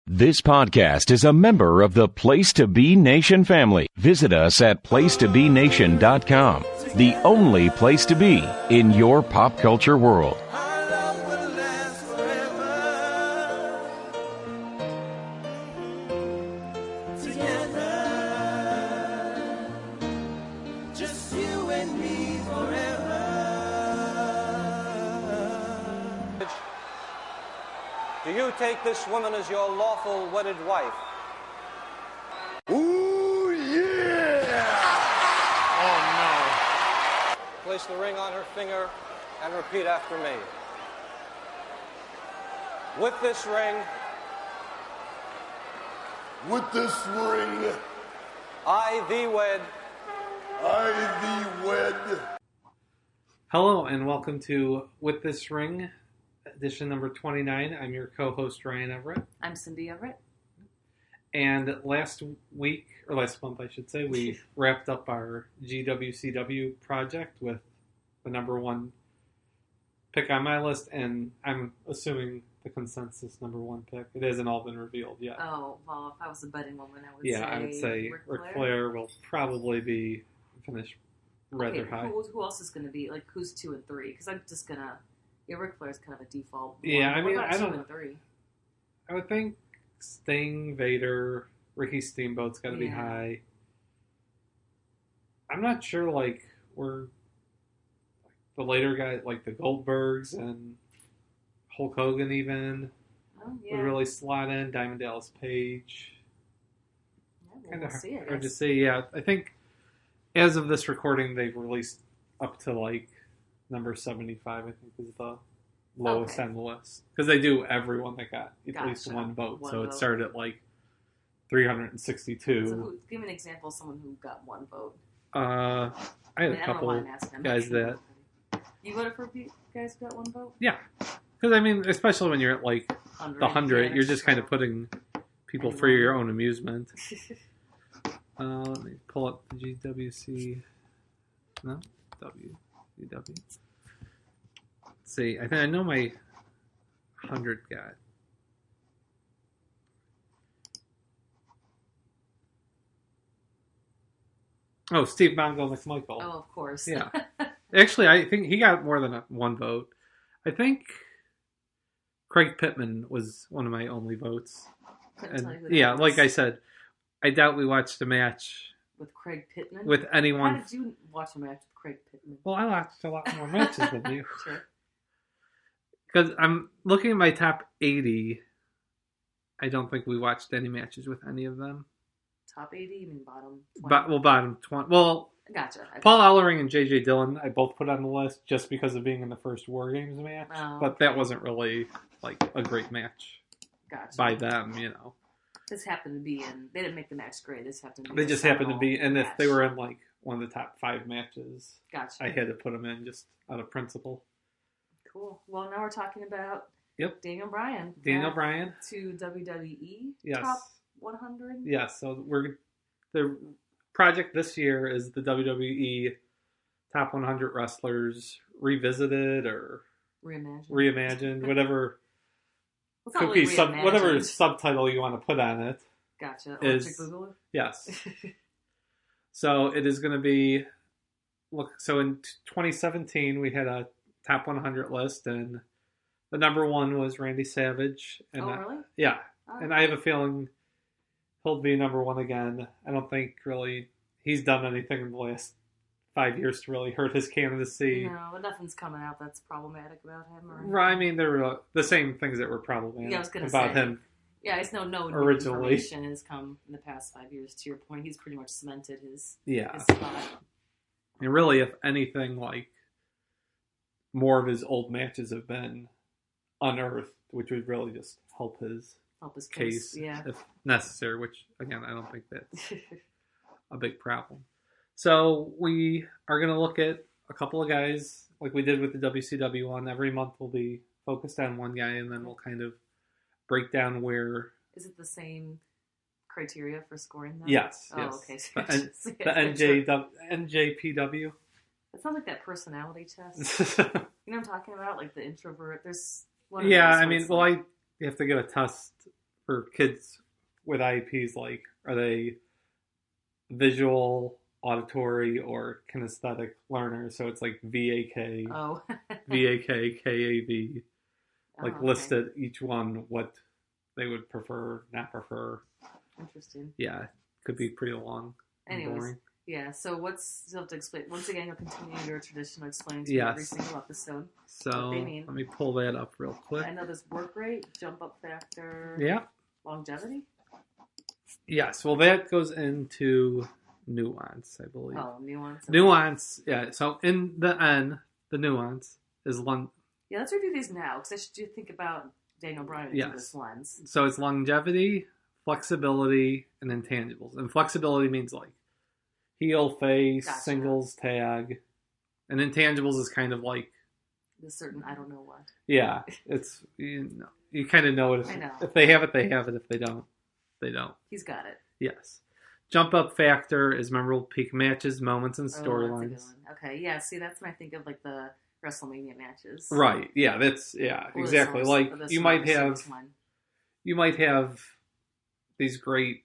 This podcast is a member of the Place to Be Nation family. Visit us at placetobenation.com, the only place to be in your pop culture world. Do you take this woman as your lawful wedded wife? Ooh, yeah! Oh, Place the ring on her finger and repeat after me. With this ring, no. With this ring, I thee wed. I thee wed. Hello and welcome to With This Ring, edition number 29. I'm your co-host Ryan Everett. I'm Cindy Everett. And last month I should say, we wrapped up our GWCW project with the number one pick on my list, and I'm assuming the consensus number one pick. It hasn't all been revealed yet. Oh, well, if I was a betting woman, I would say Ric Flair will probably be finished rather high. Who else is going to be, like, who's 2 and 3? Because I'm just going to... Yeah, Ric Flair's kind of a default. Yeah, I mean, what about I don't 2 and 3? I would think Sting, Vader, Ricky Steamboat's got to be high. I'm not sure, like, we're the later guys, like the Goldbergs and Hulk Hogan even would really slot in. Diamond Dallas Page. Yeah, Kind of see, hard to say. Yeah, I think as of this recording, they've released up to like number 75. I think is the lowest on the list, because they do everyone that got at least one vote. It started at like 362. So give me an example of someone who got one vote. I had a couple guys that. You voted for guys who got one vote? Yeah. Because, I mean, especially when you're at, like, the 100, you're just kind of putting people for your own amusement. Let me pull up the GWC. No? WCW. Let's see. I think I know my 100 guy. Oh, Steve Mongo McMichael. Oh, of course. Yeah. Actually, I think he got more than one vote. I think Craig Pittman was one of my only votes. Like I said, I doubt we watched a match with Craig Pittman. With anyone. How did you watch a match with Craig Pittman? Well, I watched a lot more matches than you. Sure. Because I'm looking at my top 80. I don't think we watched any matches with any of them. Top 80? You mean bottom 20? Bottom 20. Well, gotcha. Paul Ellering and J.J. Dillon, I both put on the list just because of being in the first War Games match. Oh, but that wasn't really, like, a great match by them, you know. This happened to be in... They didn't make the match great. This happened to be... They just happened to be... And if they were in, like, one of the top 5 matches, I had to put them in just out of principle. Cool. Well, now we're talking about Daniel Bryan. Daniel Bryan. To WWE. Yes. Top 100. Yes. So the project this year is the WWE Top 100 Wrestlers Revisited or reimagined, whatever whatever subtitle you want to put on it. Gotcha. Electric Boogaloo? Yes. So it is going to be. So in 2017 we had a Top 100 list, and the number one was Randy Savage. And really? Yeah. Oh, and I have a feeling he'll be number one again. I don't think really he's done anything in the last 5 years to really hurt his candidacy. No, but nothing's coming out that's problematic about him. Right, I mean, there were the same things that were problematic him. Yeah, it's no originally. Information has come in the past 5 years. To your point, he's pretty much cemented his spot. And really, if anything, like, more of his old matches have been unearthed, which would really just help his case if necessary, which, again, I don't think that's a big problem. So we are going to look at a couple of guys like we did with the WCW one. Every month we'll be focused on one guy, and then we'll kind of break down where... Is it the same criteria for scoring them? Yes. Oh, okay. So the NJPW. It sounds like that personality test. You know what I'm talking about? Like the introvert. There's one. Yeah, I mean, you have to get a test for kids with IEPs, like, are they visual, auditory, or kinesthetic learners? So it's like VAK, Oh. VAK, KAV. Like, okay. listed each one what they would prefer, not prefer. Interesting. Yeah, could be pretty long. Anyways, boring. yeah. So you'll have to explain once again. You'll continue your tradition of explaining to me every single episode. So what they mean. Let me pull that up real quick. I know there's work rate, jump up factor. Yeah. Longevity. Yes. Well, that goes into nuance, I believe. Oh, nuance. Nuance. Yeah. So in the N, the nuance is long. Yeah, let's review these now because I should think about Daniel Bryan through this lens. So it's longevity, flexibility, and intangibles. And flexibility means like heel, face, singles, tag. And intangibles is kind of like the certain I don't know what. Yeah, it's you kind of know it. If they have it, they have it. If they don't, they don't. He's got it. Yes. Jump up factor is memorable peak matches, moments, and storylines. That's a good one. Okay, yeah. See, that's when I think of like the WrestleMania matches. Right. Yeah. That's exactly. Like you might have these great,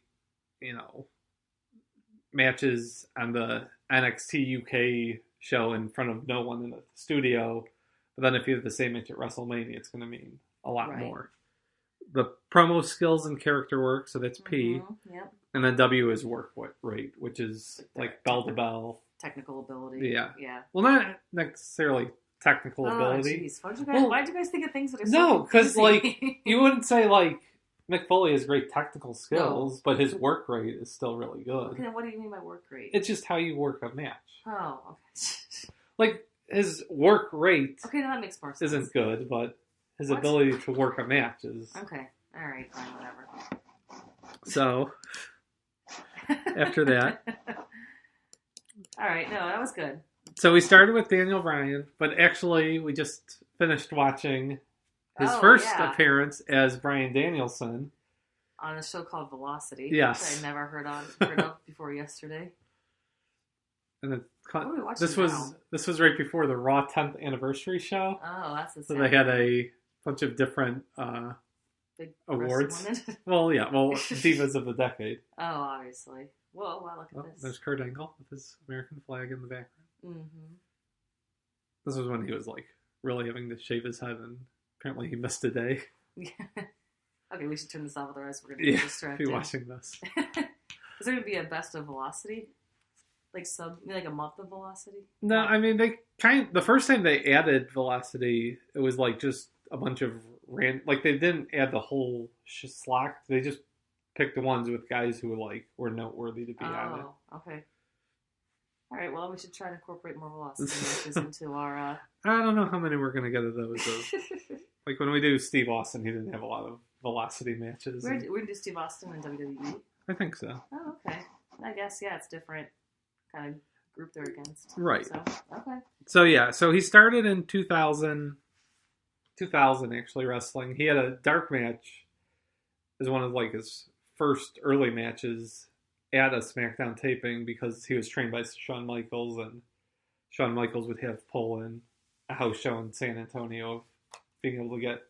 matches on the NXT UK show in front of no one in the studio. But then if you have the same match at WrestleMania, it's going to mean a lot more. The promo skills and character work, so that's P. Yep. And then W is work rate, which is like bell to bell. Technical ability. Yeah. Yeah. Well, not necessarily technical ability. Jeez. Why'd you guys think of things that are so No, because like you wouldn't say like Mick Foley has great technical skills, but his work rate is still really good. Okay, then what do you mean by work rate? It's just how you work a match. Oh, okay. Like his work rate. Okay, now that makes more sense. Isn't good, but his ability to work a match is. Okay. All right. Fine. Whatever. So after that. All right. No, that was good. So we started with Daniel Bryan, but actually we just finished watching his first appearance as Bryan Danielson on a show called Velocity. Yes, which I never heard of before yesterday. And then this was right before the Raw 10th anniversary show. Oh, that's the so they had a bunch of different big awards. Well, yeah, Divas of the Decade. Oh, obviously. Whoa, wow, look at this. There's Kurt Angle with his American flag in the background. Mm-hmm. This was when he was like really having to shave his head, and apparently he missed a day. Okay, we should turn this off, otherwise we're going to get distracted. Be watching this. Is there going to be a best of Velocity? Like a month of Velocity? No, I mean the first time they added Velocity, it was like just a bunch of like they didn't add the whole slack. They just picked the ones with guys who were noteworthy to be on it. Oh, okay. All right, well, we should try to incorporate more Velocity matches into our... I don't know how many we're going to get of those. Like when we do Steve Austin, he didn't have a lot of Velocity matches. We're going to do Steve Austin in WWE? I think so. Oh, okay. I guess, yeah, it's different kind of group they're against. Right. So, okay. So, yeah, so he started in 2000 actually, wrestling. He had a dark match as one of his first early matches at a Smackdown taping because he was trained by Shawn Michaels, and Shawn Michaels would have pull in a house show in San Antonio of being able to get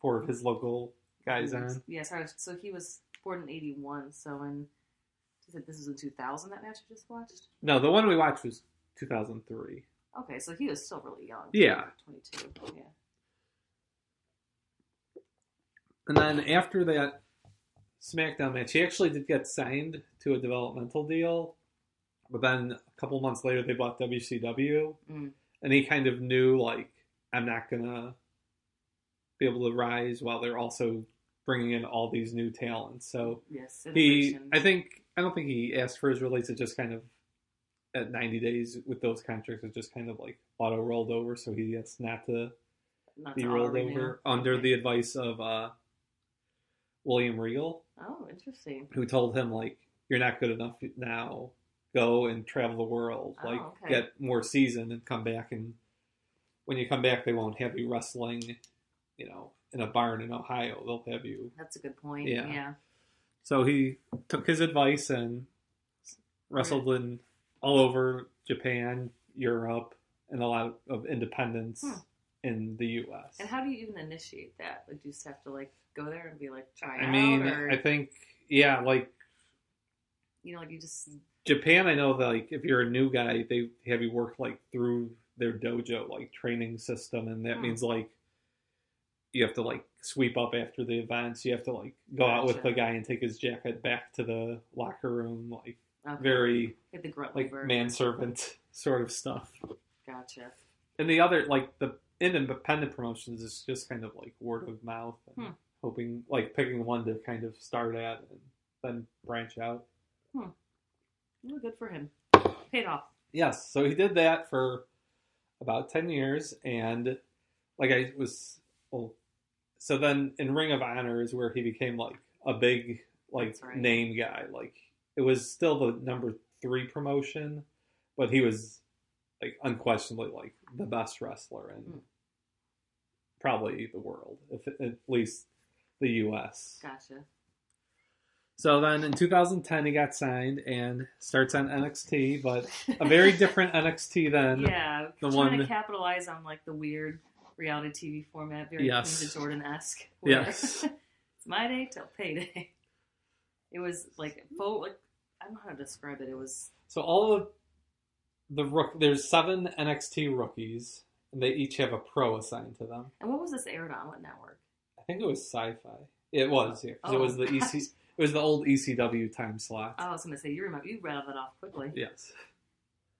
4 of his local guys on. Yeah, sorry. So he was born in 81, so this was in 2000, that match you just watched? No, the one we watched was 2003. Okay, so he was still really young. Yeah. 22, yeah. And then after that Smackdown match, he actually did get signed to a developmental deal, but then a couple months later they bought WCW, and he kind of knew, I'm not going to be able to rise while they're also bringing in all these new talents. So yes, I don't think he asked for his release. It just kind of, at 90 days with those contracts, it just kind of auto rolled over, so he has not to be rolled over under the advice of William Regal. Oh, interesting. Who told him, you're not good enough now. Go and travel the world. Get more season and come back. And when you come back, they won't have you wrestling, in a barn in Ohio. They'll have you. That's a good point. Yeah. Yeah. So he took his advice and wrestled in all over Japan, Europe, and a lot of independents in the U.S. And how do you even initiate that? Do you just have to go there and be like, try I out? mean, Or, I think, yeah, like, you know, like you just... Japan, I know that, like, if you're a new guy, they have you work, like, through their dojo, like, training system, and that means, like, you have to, like, sweep up after the events. You have to, like, go out with the guy and take his jacket back to the locker room, like, very, like, the grunt like, labor. manservant sort of stuff. Gotcha. And the other, like, the independent promotions is just kind of, like, word of mouth and hoping, like, picking one to kind of start at and then branch out. Well, good for him. Paid off. Yes, so he did that for about 10 years, and, like, so then in Ring of Honor is where he became, like, a big, like, name guy. Like, it was still the number 3 promotion, but he was, like, unquestionably, like, the best wrestler in probably the world, if at least the U.S. Gotcha. So then in 2010 he got signed and starts on NXT, but a very different NXT than the one to capitalize on, like, the weird reality TV format, very Queens of Jordan-esque. Yes. It's my day till payday. It was like I don't know how to describe it. It was so all of there's 7 NXT rookies, and they each have a pro assigned to them. And what was this aired on? What network? I think it was Sci-Fi. It was, yeah. It was the EC. It was the old ECW time slot. I was going to say you read that off quickly. Yes.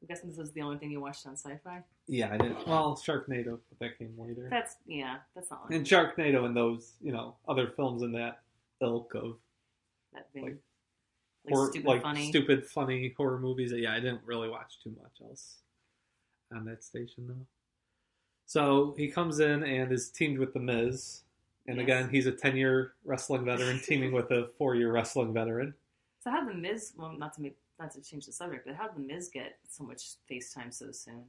I'm guessing this was the only thing you watched on Sci-Fi? Yeah, I didn't. Well, Sharknado, but that came later. That's not like and Sharknado and those, other films in that ilk of that thing. Stupid, funny horror movies. Yeah, I didn't really watch too much else on that station, though. So he comes in and is teamed with The Miz. And again, he's a 10-year wrestling veteran teaming with a 4-year wrestling veteran. So how did The Miz, well, not to change the subject, but how did The Miz get so much face time so soon?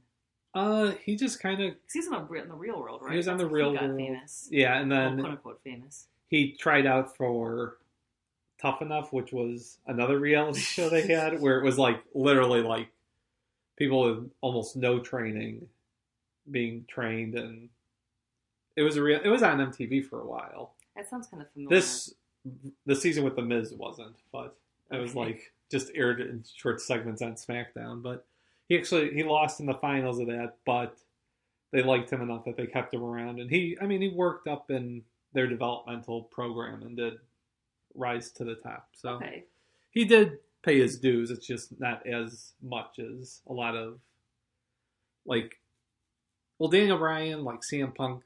He just kind of... He's in the real world, right? He was on the real world. Famous. Yeah, and then... Well, quote-unquote famous. He tried out for Tough Enough, which was another reality show they had, where it was, like, literally, like, people with almost no training being trained, and it was it was on MTV for a while. That sounds kind of familiar. The season with The Miz wasn't, but it was, like, just aired in short segments on Smackdown, but he lost in the finals of that, but they liked him enough that they kept him around, and he worked up in their developmental program and did rise to the top. So he did pay his dues. It's just not as much as a lot of, like, Daniel Bryan, like CM Punk,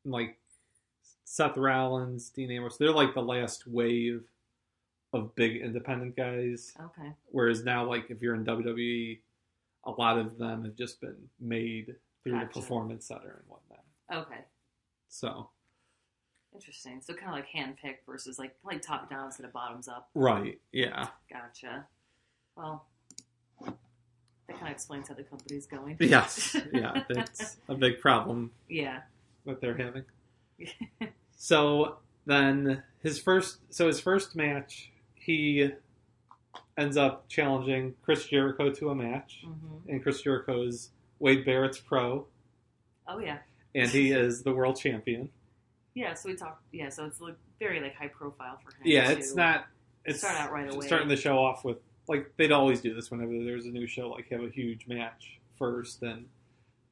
like Seth Rollins, Dean Ambrose, they're like the last wave of big independent guys. Okay. Whereas now, like, if you're in WWE, a lot of them have just been made through the Performance Center and whatnot. Okay. So. Interesting. So kind of like handpicked versus like top down instead of bottoms up. Right. Yeah. Gotcha. Well, that kind of explains how the company's going. Yes. Yeah. That's a big problem. Yeah. That they're having. So then his first match, he ends up challenging Chris Jericho to a match, and Chris Jericho is Wade Barrett's pro. Oh yeah. And he is the world champion. Yeah, so we talked. Yeah, so it's like very like high profile for him. Yeah, it's not. It's start out right away. Starting the show off with, like, they'd always do this whenever there's a new show. Like, have a huge match first, and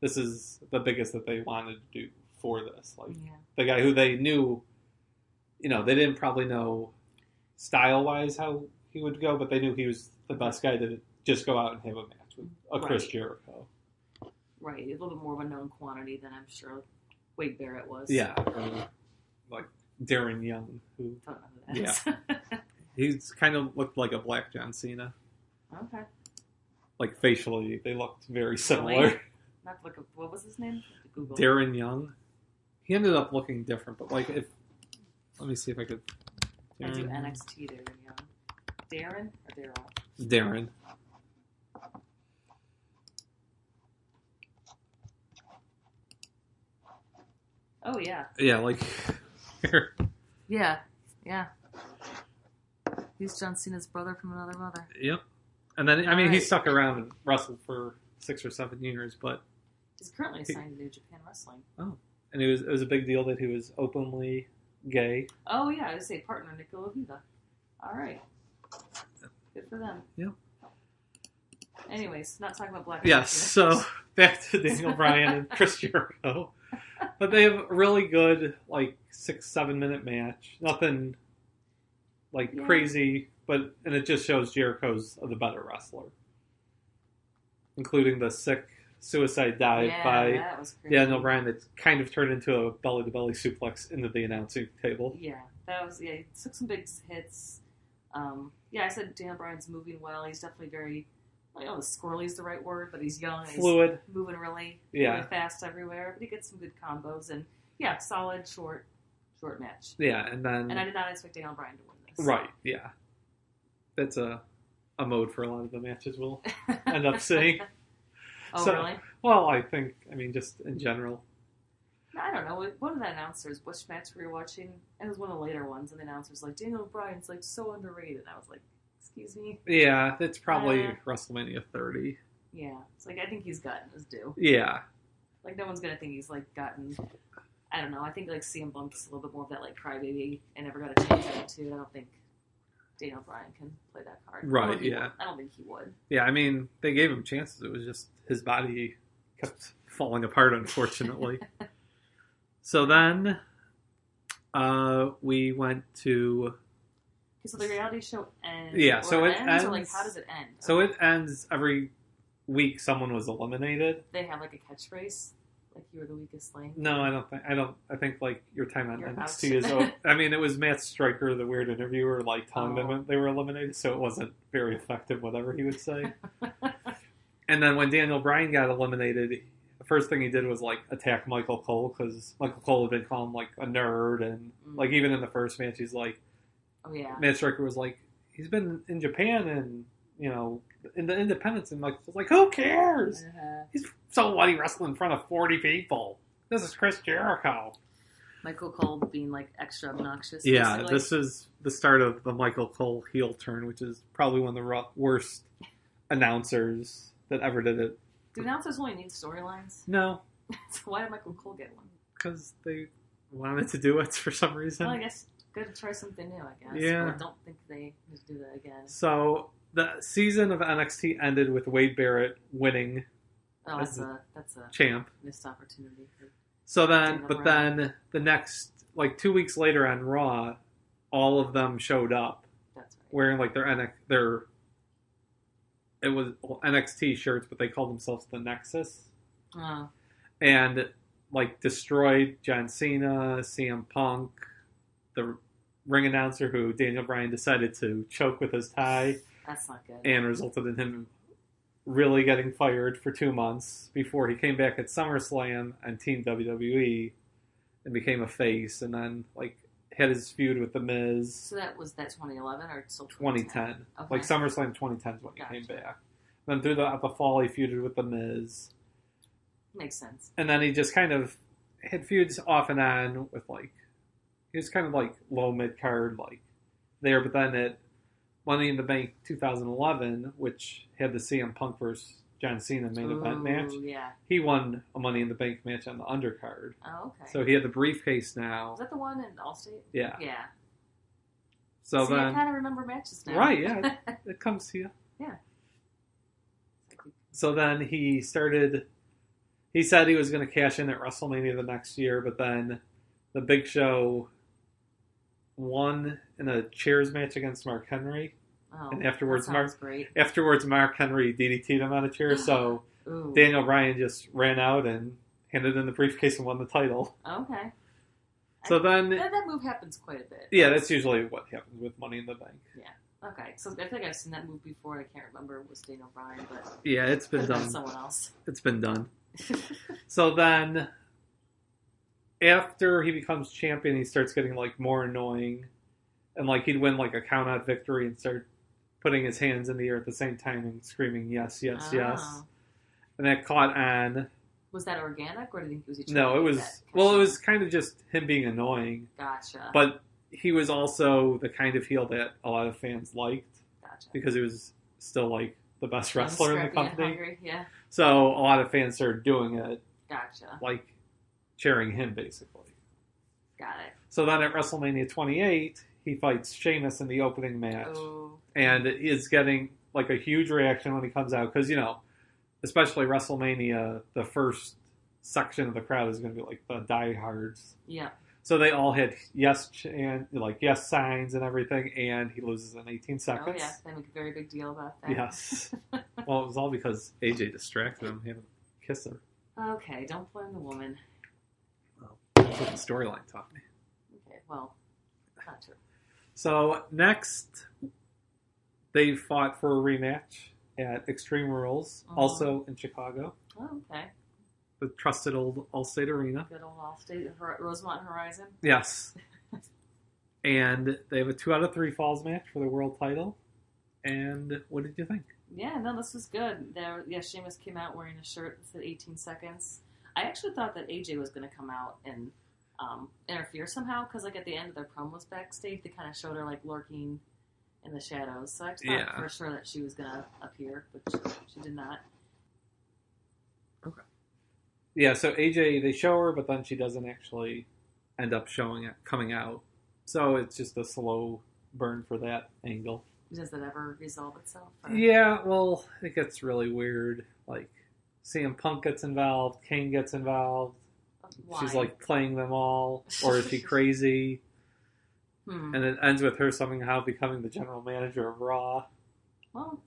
this is the biggest that they wanted to do for this. Like, the guy who they knew, they didn't probably know style wise how he would go, but they knew he was the best guy to just go out and have a match with a Chris Jericho. Right, a little bit more of a known quantity than I'm sure Wade Barrett was. Yeah, or like Darren Young, who don't know who that is. He's kind of looked like a Black John Cena. Okay. Like facially, they looked very similar. Really? Not like what was his name? Google. Darren Young. He ended up looking different, but like let me see if I could. I do NXT Darren Young. Darren or Daryl? Darren. Oh, yeah. Yeah, like... yeah. He's John Cena's brother from another mother. Yep. And then, I mean, he stuck around and wrestled for 6 or 7 years, but... He's currently signed to New Japan Wrestling. Oh. And it was a big deal that he was openly gay. Oh, yeah, I would say partner Nicola Viva. All right. Good for them. Yeah. Anyways, not talking about black. Yes, so back to Daniel Bryan and Chris Jericho. But they have a really good, 6-7 minute match. Nothing, crazy, and it just shows Jericho's the better wrestler. Including the sick suicide dive by Daniel Bryan that kind of turned into a belly-to-belly suplex into the announcing table. Yeah, he took some big hits. I said Daniel Bryan's moving well. He's definitely very, I don't know if squirrely is the right word, but he's young. And fluid. He's moving really fast everywhere. But he gets some good combos. And, solid, short match. Yeah, and I did not expect Daniel Bryan to win this. Right, yeah. That's a mode for a lot of the matches we'll end up seeing. Oh, really? Well, just in general. I don't know. One of the announcers, which match we were watching, it was one of the later ones, and the announcer's like, Daniel Bryan's so underrated. I was like, excuse me? Yeah, it's probably WrestleMania 30. Yeah. It's I think he's gotten his due. Yeah. No one's going to think he's gotten, I don't know. I think CM Punk's a little bit more of that crybaby and never got a chance at it too. I don't think Daniel Bryan can play that card. Right, yeah. I don't think he would. Yeah, they gave him chances. It was just his body kept falling apart, unfortunately. So then we went to... So the reality show ends? Yeah, so it ends... Or how does it end? So it ends every week someone was eliminated. They have a catchphrase? You were the weakest link? No, I don't think... I think your time on NXT is over. It was Matt Stryker, the weird interviewer, telling them they were eliminated, so it wasn't very effective, whatever he would say. And then when Daniel Bryan got eliminated... The first thing he did was attack Michael Cole because Michael Cole had been called a nerd and even in the first match he's Matt Stryker was he's been in Japan and in the independents and Michael was who cares? He's so what, he wrestled in front of 40 people. This is Chris Jericho. Michael Cole being extra obnoxious. Yeah, basically. This is the start of the Michael Cole heel turn, which is probably one of the worst announcers that ever did it. Do announcers only need storylines? No. So why did Michael Cole get one? Because they wanted to do it for some reason. Well, I guess good to try something new, I guess. Yeah. But I don't think they need to do that again. So the season of NXT ended with Wade Barrett winning that's a champ. Missed opportunity. Then the next 2 weeks later on Raw, all of them showed up. That's right. Wearing their it was NXT shirts, but they called themselves the Nexus. And destroyed John Cena, CM Punk, the ring announcer who Daniel Bryan decided to choke with his tie. That's not good. And resulted in him really getting fired for 2 months before he came back at SummerSlam and Team WWE and became a face and then had his feud with The Miz. So that 2011 or still 2010. Okay. SummerSlam 2010 is when he came back. Then through the fall he feuded with The Miz. Makes sense. And then he just kind of had feuds off and on with he was kind of low mid card there, but then at Money in the Bank 2011, which had the CM Punk versus John Cena main event match, he won a Money in the Bank match on the undercard. Oh, okay. So he had the briefcase now. Is that the one in Allstate? Yeah. Yeah. So see, then, I kind of remember matches now. Right, yeah. It comes to you. Yeah. So then he said he was going to cash in at WrestleMania the next year, but then the Big Show won in a chairs match against Mark Henry. Oh, and afterwards, Mark Henry DDT'd him on a chair, so Daniel Bryan just ran out and handed in the briefcase and won the title. Okay. So then... That move happens quite a bit. Yeah, that's usually what happens with Money in the Bank. Yeah. Okay. So I think I've seen that move before. I can't remember it was Daniel Bryan, but... Yeah, it's been done. Someone else. It's been done. So then, after he becomes champion, he starts getting more annoying. And he'd win a count-out victory and start putting his hands in the air at the same time and screaming, yes, yes, yes. And that caught on. Was that organic, or do you think it was... No, it was... Well, it was kind of just him being annoying. Gotcha. But he was also the kind of heel that a lot of fans liked. Gotcha. Because he was still, the best wrestler in the company. Hungry, yeah. So a lot of fans started doing it. Gotcha. Cheering him, basically. Got it. So then at WrestleMania 28, he fights Sheamus in the opening match. Oh. And is getting like a huge reaction when he comes out. Because, especially WrestleMania, the first section of the crowd is going to be like the diehards. Yeah. So they all hit yes signs and everything, and he loses in 18 seconds. Oh yeah, they make a very big deal about that. Yes. Well, it was all because AJ distracted him. He had to kiss her. Okay, don't blame the woman. Well, that's what the storyline taught me. Okay, well, not true. So next, they fought for a rematch at Extreme Rules, also in Chicago. Oh, okay. The trusted old Allstate Arena. Good old Allstate, Rosemont Horizon. Yes. And they have a 2 out of 3 falls match for the world title. And what did you think? Yeah, no, this was good. Sheamus came out wearing a shirt that said 18 seconds. I actually thought that AJ was going to come out and interfere somehow, because like at the end of their promos backstage, they kind of showed her like lurking in the shadows. So I thought for sure that she was going to appear, but she did not. Okay. Yeah, so AJ, they show her, but then she doesn't actually end up coming out. So it's just a slow burn for that angle. Does it ever resolve itself? Or? Yeah, well, it gets really weird. Like, CM Punk gets involved, Kane gets involved. Why? She's like playing them all. Or is she crazy? And it ends with her somehow becoming the general manager of Raw. Well,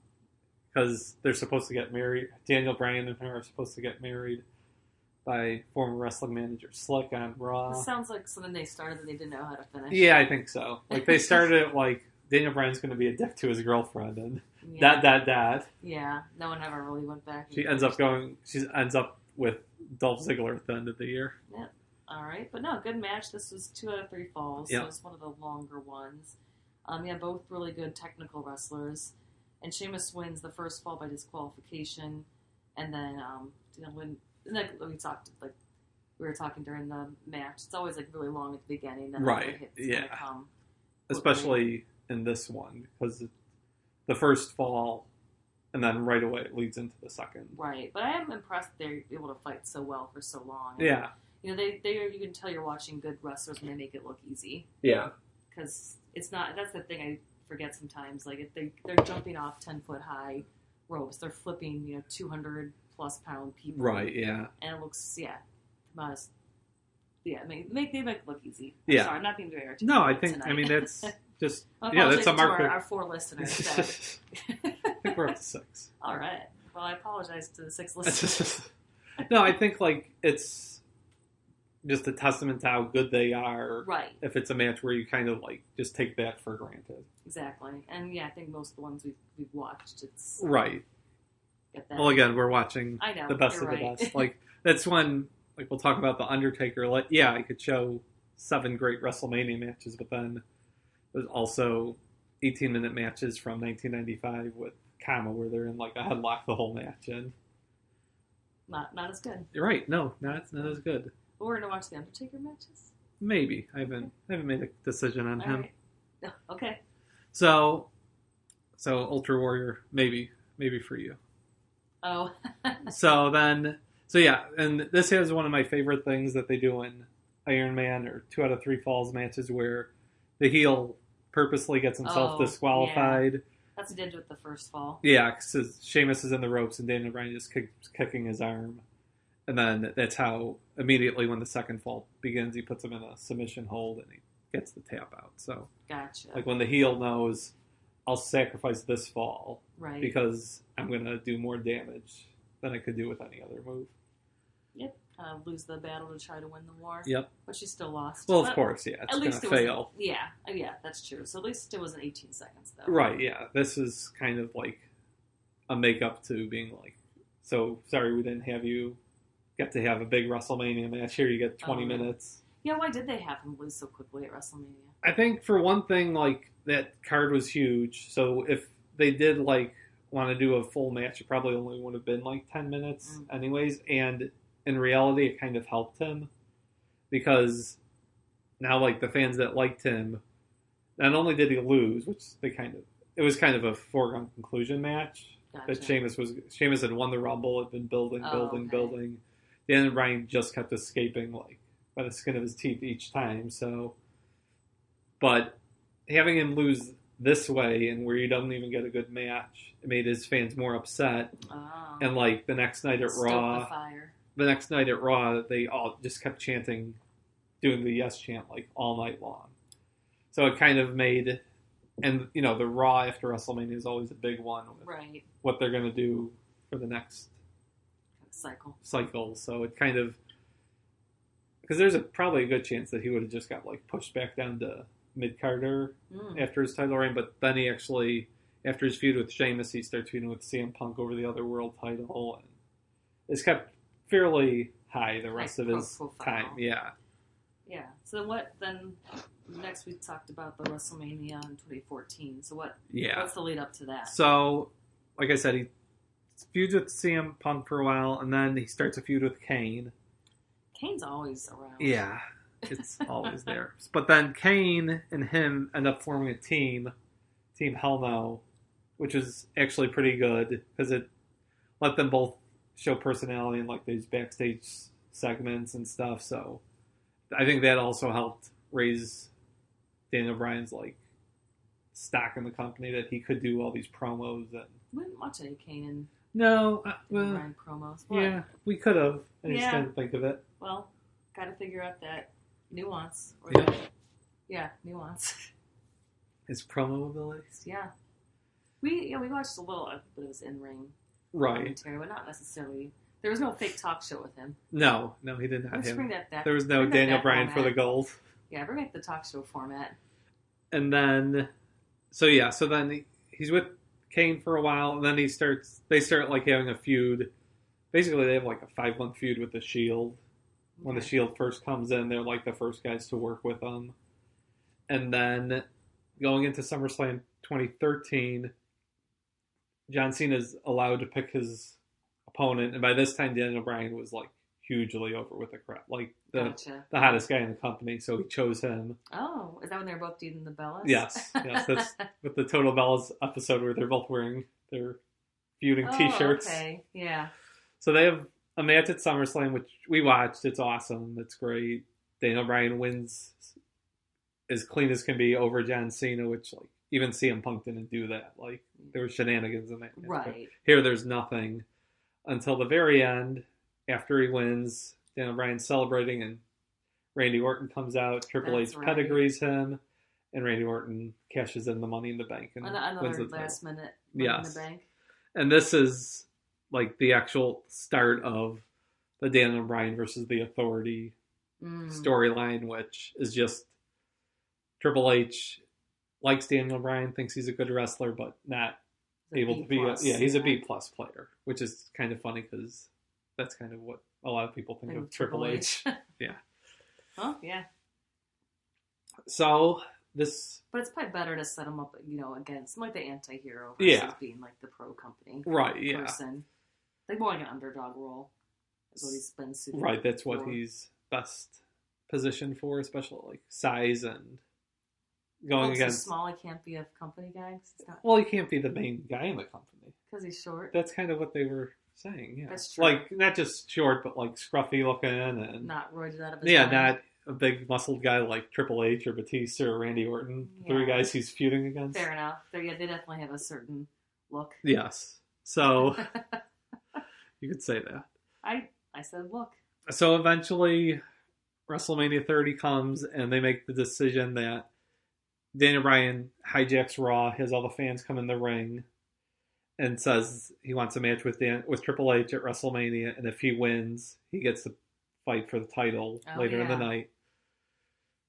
because they're supposed to get married. Daniel Bryan and her are supposed to get married by former wrestling manager Slick on Raw. This sounds like something they started that they didn't know how to finish. Yeah, I think so. Like, they started it like Daniel Bryan's going to be a dick to his girlfriend, and that. Yeah, no one ever really went back. She ends up with Dolph Ziggler at the end of the year. Yeah. All right, but no, good match. This was 2 out of 3 falls. So it's one of the longer ones. Both really good technical wrestlers. And Sheamus wins the first fall by disqualification, and then we were talking during the match. It's always like really long at the beginning, then right? Hits come especially in this one, because the first fall, and then right away it leads into the second. Right, but I am impressed they're able to fight so well for so long. Yeah, you can tell you're watching good wrestlers when they make it look easy. Yeah, because it's not. That's the thing I forget sometimes. Like if they're jumping off 10-foot high ropes, they're flipping 200+ pound people. Right. Yeah. And it looks modest. Yeah, they make it look easy. I'm sorry, I'm not being very articulate. No, I think tonight. I mean that's just that's a market. Our 4 listeners. I think we're up to 6. All right. Well, I apologize to the 6 listeners. No, I think it's just a testament to how good they are. Right. If it's a match where you kind of just take that for granted. Exactly. And I think most of the ones we've watched, it's right. Well, again, we're watching the best of the best. Like that's when we'll talk about the Undertaker. I could show 7 great WrestleMania matches, but then there's also 18-minute matches from 1995 with Kama where they're in a headlock the whole match, and not as good. You're right. No, not as good. But we're gonna watch the Undertaker matches. Maybe I haven't made a decision on him. Right. Okay. So Ultra Warrior, maybe for you. Oh. And this is one of my favorite things that they do in Iron Man or 2 out of 3 falls matches where the heel purposely gets himself disqualified. Yeah. That's what he did with the first fall. Yeah, because Sheamus is in the ropes and Daniel Bryan just keeps kicking his arm. And then that's how, immediately when the second fall begins, he puts him in a submission hold and he gets the tap out. So, gotcha. When the heel knows, I'll sacrifice this fall. Right. Because I'm going to do more damage than I could do with any other move. Yep. Lose the battle to try to win the war. Yep. But she still lost. Well, of course, yeah. It's going to fail. Yeah, that's true. So at least it wasn't 18 seconds, though. Right, yeah. This is kind of like a make-up to being so sorry we didn't have you get to have a big WrestleMania match. Here you get 20 minutes. Yeah, why did they have him lose so quickly at WrestleMania? I think, for one thing, that card was huge. So if they did, want to do a full match, it probably only would have been, 10 minutes anyways. And in reality, it kind of helped him. Because now, the fans that liked him, not only did he lose, which it was kind of a foregone conclusion match. Gotcha. That Sheamus had won the Rumble, had been building. Daniel Bryan just kept escaping, by the skin of his teeth each time. So But having him lose this way, and where you don't even get a good match, it made his fans more upset. Oh. And like the next night at Raw, they all just kept chanting, doing the yes chant like all night long. So it kind of made, and you know, the Raw after WrestleMania is always a big one with right. what they're going to do for the next cycle. So it kind of, because there's probably a good chance that he would have just got like pushed back down to mid-carder after his title reign, but then he actually, after his feud with Sheamus, he starts feuding with CM Punk over the other world title, and it's kept fairly high the rest of his time. Yeah. So then next we talked about the WrestleMania in 2014. So what's the lead up to that? So, like I said, he feuds with CM Punk for a while, and then he starts a feud with Kane. Kane's always around. Yeah, it's always there. But then Kane and him end up forming a Team Hell No, which is actually pretty good because it let them both show personality in like these backstage segments and stuff. So I think that also helped raise Daniel Bryan's like stock in the company, that he could do all these promos. And we didn't watch any Kane and Bryan promos. What? Yeah, we could have. I just didn't think of it. Well, got to figure out that nuance. Nuance. His promo abilities. Yeah. We watched a little bit of his in-ring commentary, but not necessarily. There was no fake talk show with him. No, he didn't have Let's him. Bring that back. There was no Daniel Bryan for the gold. Yeah, bring back the talk show format. And then, so then he's with Kane for a while, and then they start like having a feud. Basically, they have like a 5-month feud with the Shield. When the Shield first comes in, they're like the first guys to work with them. And then going into SummerSlam 2013, John Cena's allowed to pick his opponent, and by this time Daniel Bryan was like hugely over with the crowd, like the hottest guy in the company, so he chose him. Oh, is that when they were both doing the Bellas? Yes, that's with the Total Bellas episode where they're both wearing their feuding t-shirts. Okay, yeah. So they have a match at SummerSlam, which we watched. It's awesome. It's great. Daniel Bryan wins as clean as can be over John Cena, which like even CM Punk didn't do that. Like there were shenanigans in that match. Right. But here there's nothing until the very end. After he wins, Daniel Bryan's celebrating, and Randy Orton comes out. Triple H pedigrees him, and Randy Orton cashes in the Money in the Bank and wins the title. Last minute Money in the Bank. And this is like the actual start of the Daniel Bryan versus the Authority storyline, which is just Triple H likes Daniel Bryan, thinks he's a good wrestler, but not able to be he's a B+ player, which is kind of funny because that's kind of what a lot of people think of Triple H. Yeah. Oh, yeah. So this, but it's probably better to set him up, against like the anti-hero versus being like the pro company, right? Yeah. Person. Like more like an underdog role is what he's been suited. Right. That's what he's best positioned for, especially like size and going against. So small, he can't be a company guy. Well, he can't be the main guy in the company because he's short. That's kind of what they were saying. Yeah, that's true. Like not just short, but like scruffy looking and not roided out of his mind. Not a big muscled guy like Triple H or Batista or Randy Orton. Yeah. 3 guys he's feuding against. Fair enough. They definitely have a certain look. Yes. So you could say that. I said look. So eventually WrestleMania 30 comes and they make the decision that Daniel Bryan hijacks Raw, has all the fans come in the ring, and says he wants a match with Triple H at WrestleMania, and if he wins, he gets to fight for the title later in the night.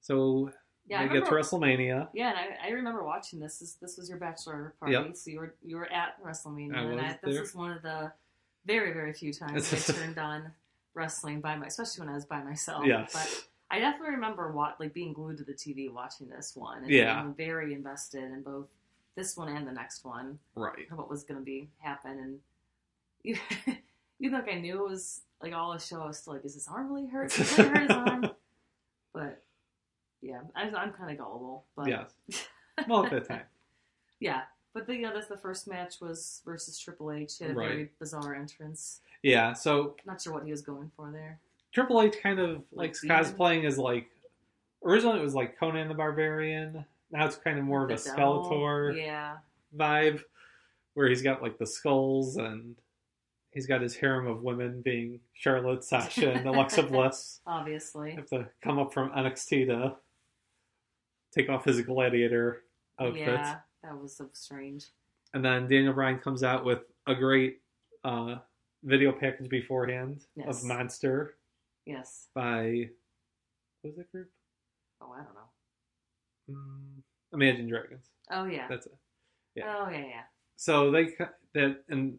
So we get to WrestleMania. Yeah, and I remember watching this. This was your bachelor party, so you were at WrestleMania, this was one of the very, very few times I turned on wrestling especially when I was by myself. Yes. But I definitely remember being glued to the TV watching this one, and being very invested in both this one and the next one. Right. What was going to be happen, and even like I knew it was like all the show, I was still like, is his arm really hurt? Is it hurt his arm? But yeah, I'm kind of gullible. But yes. Well, at that time. Yeah, but that's the first match was versus Triple H. He had a very bizarre entrance. Yeah, so not sure what he was going for there. Triple H kind of likes cosplaying as like originally it was like Conan the Barbarian. Now it's kind of more of a Skeletor vibe, where he's got like the skulls and he's got his harem of women being Charlotte, Sasha, and Alexa Bliss. Obviously. Have to come up from NXT to take off his gladiator outfit. Yeah, that was so strange. And then Daniel Bryan comes out with a great video package beforehand of Monster. Yes. By, what was that group? Oh, I don't know. Imagine Dragons. Oh, yeah. That's it. Yeah. Oh, yeah. So and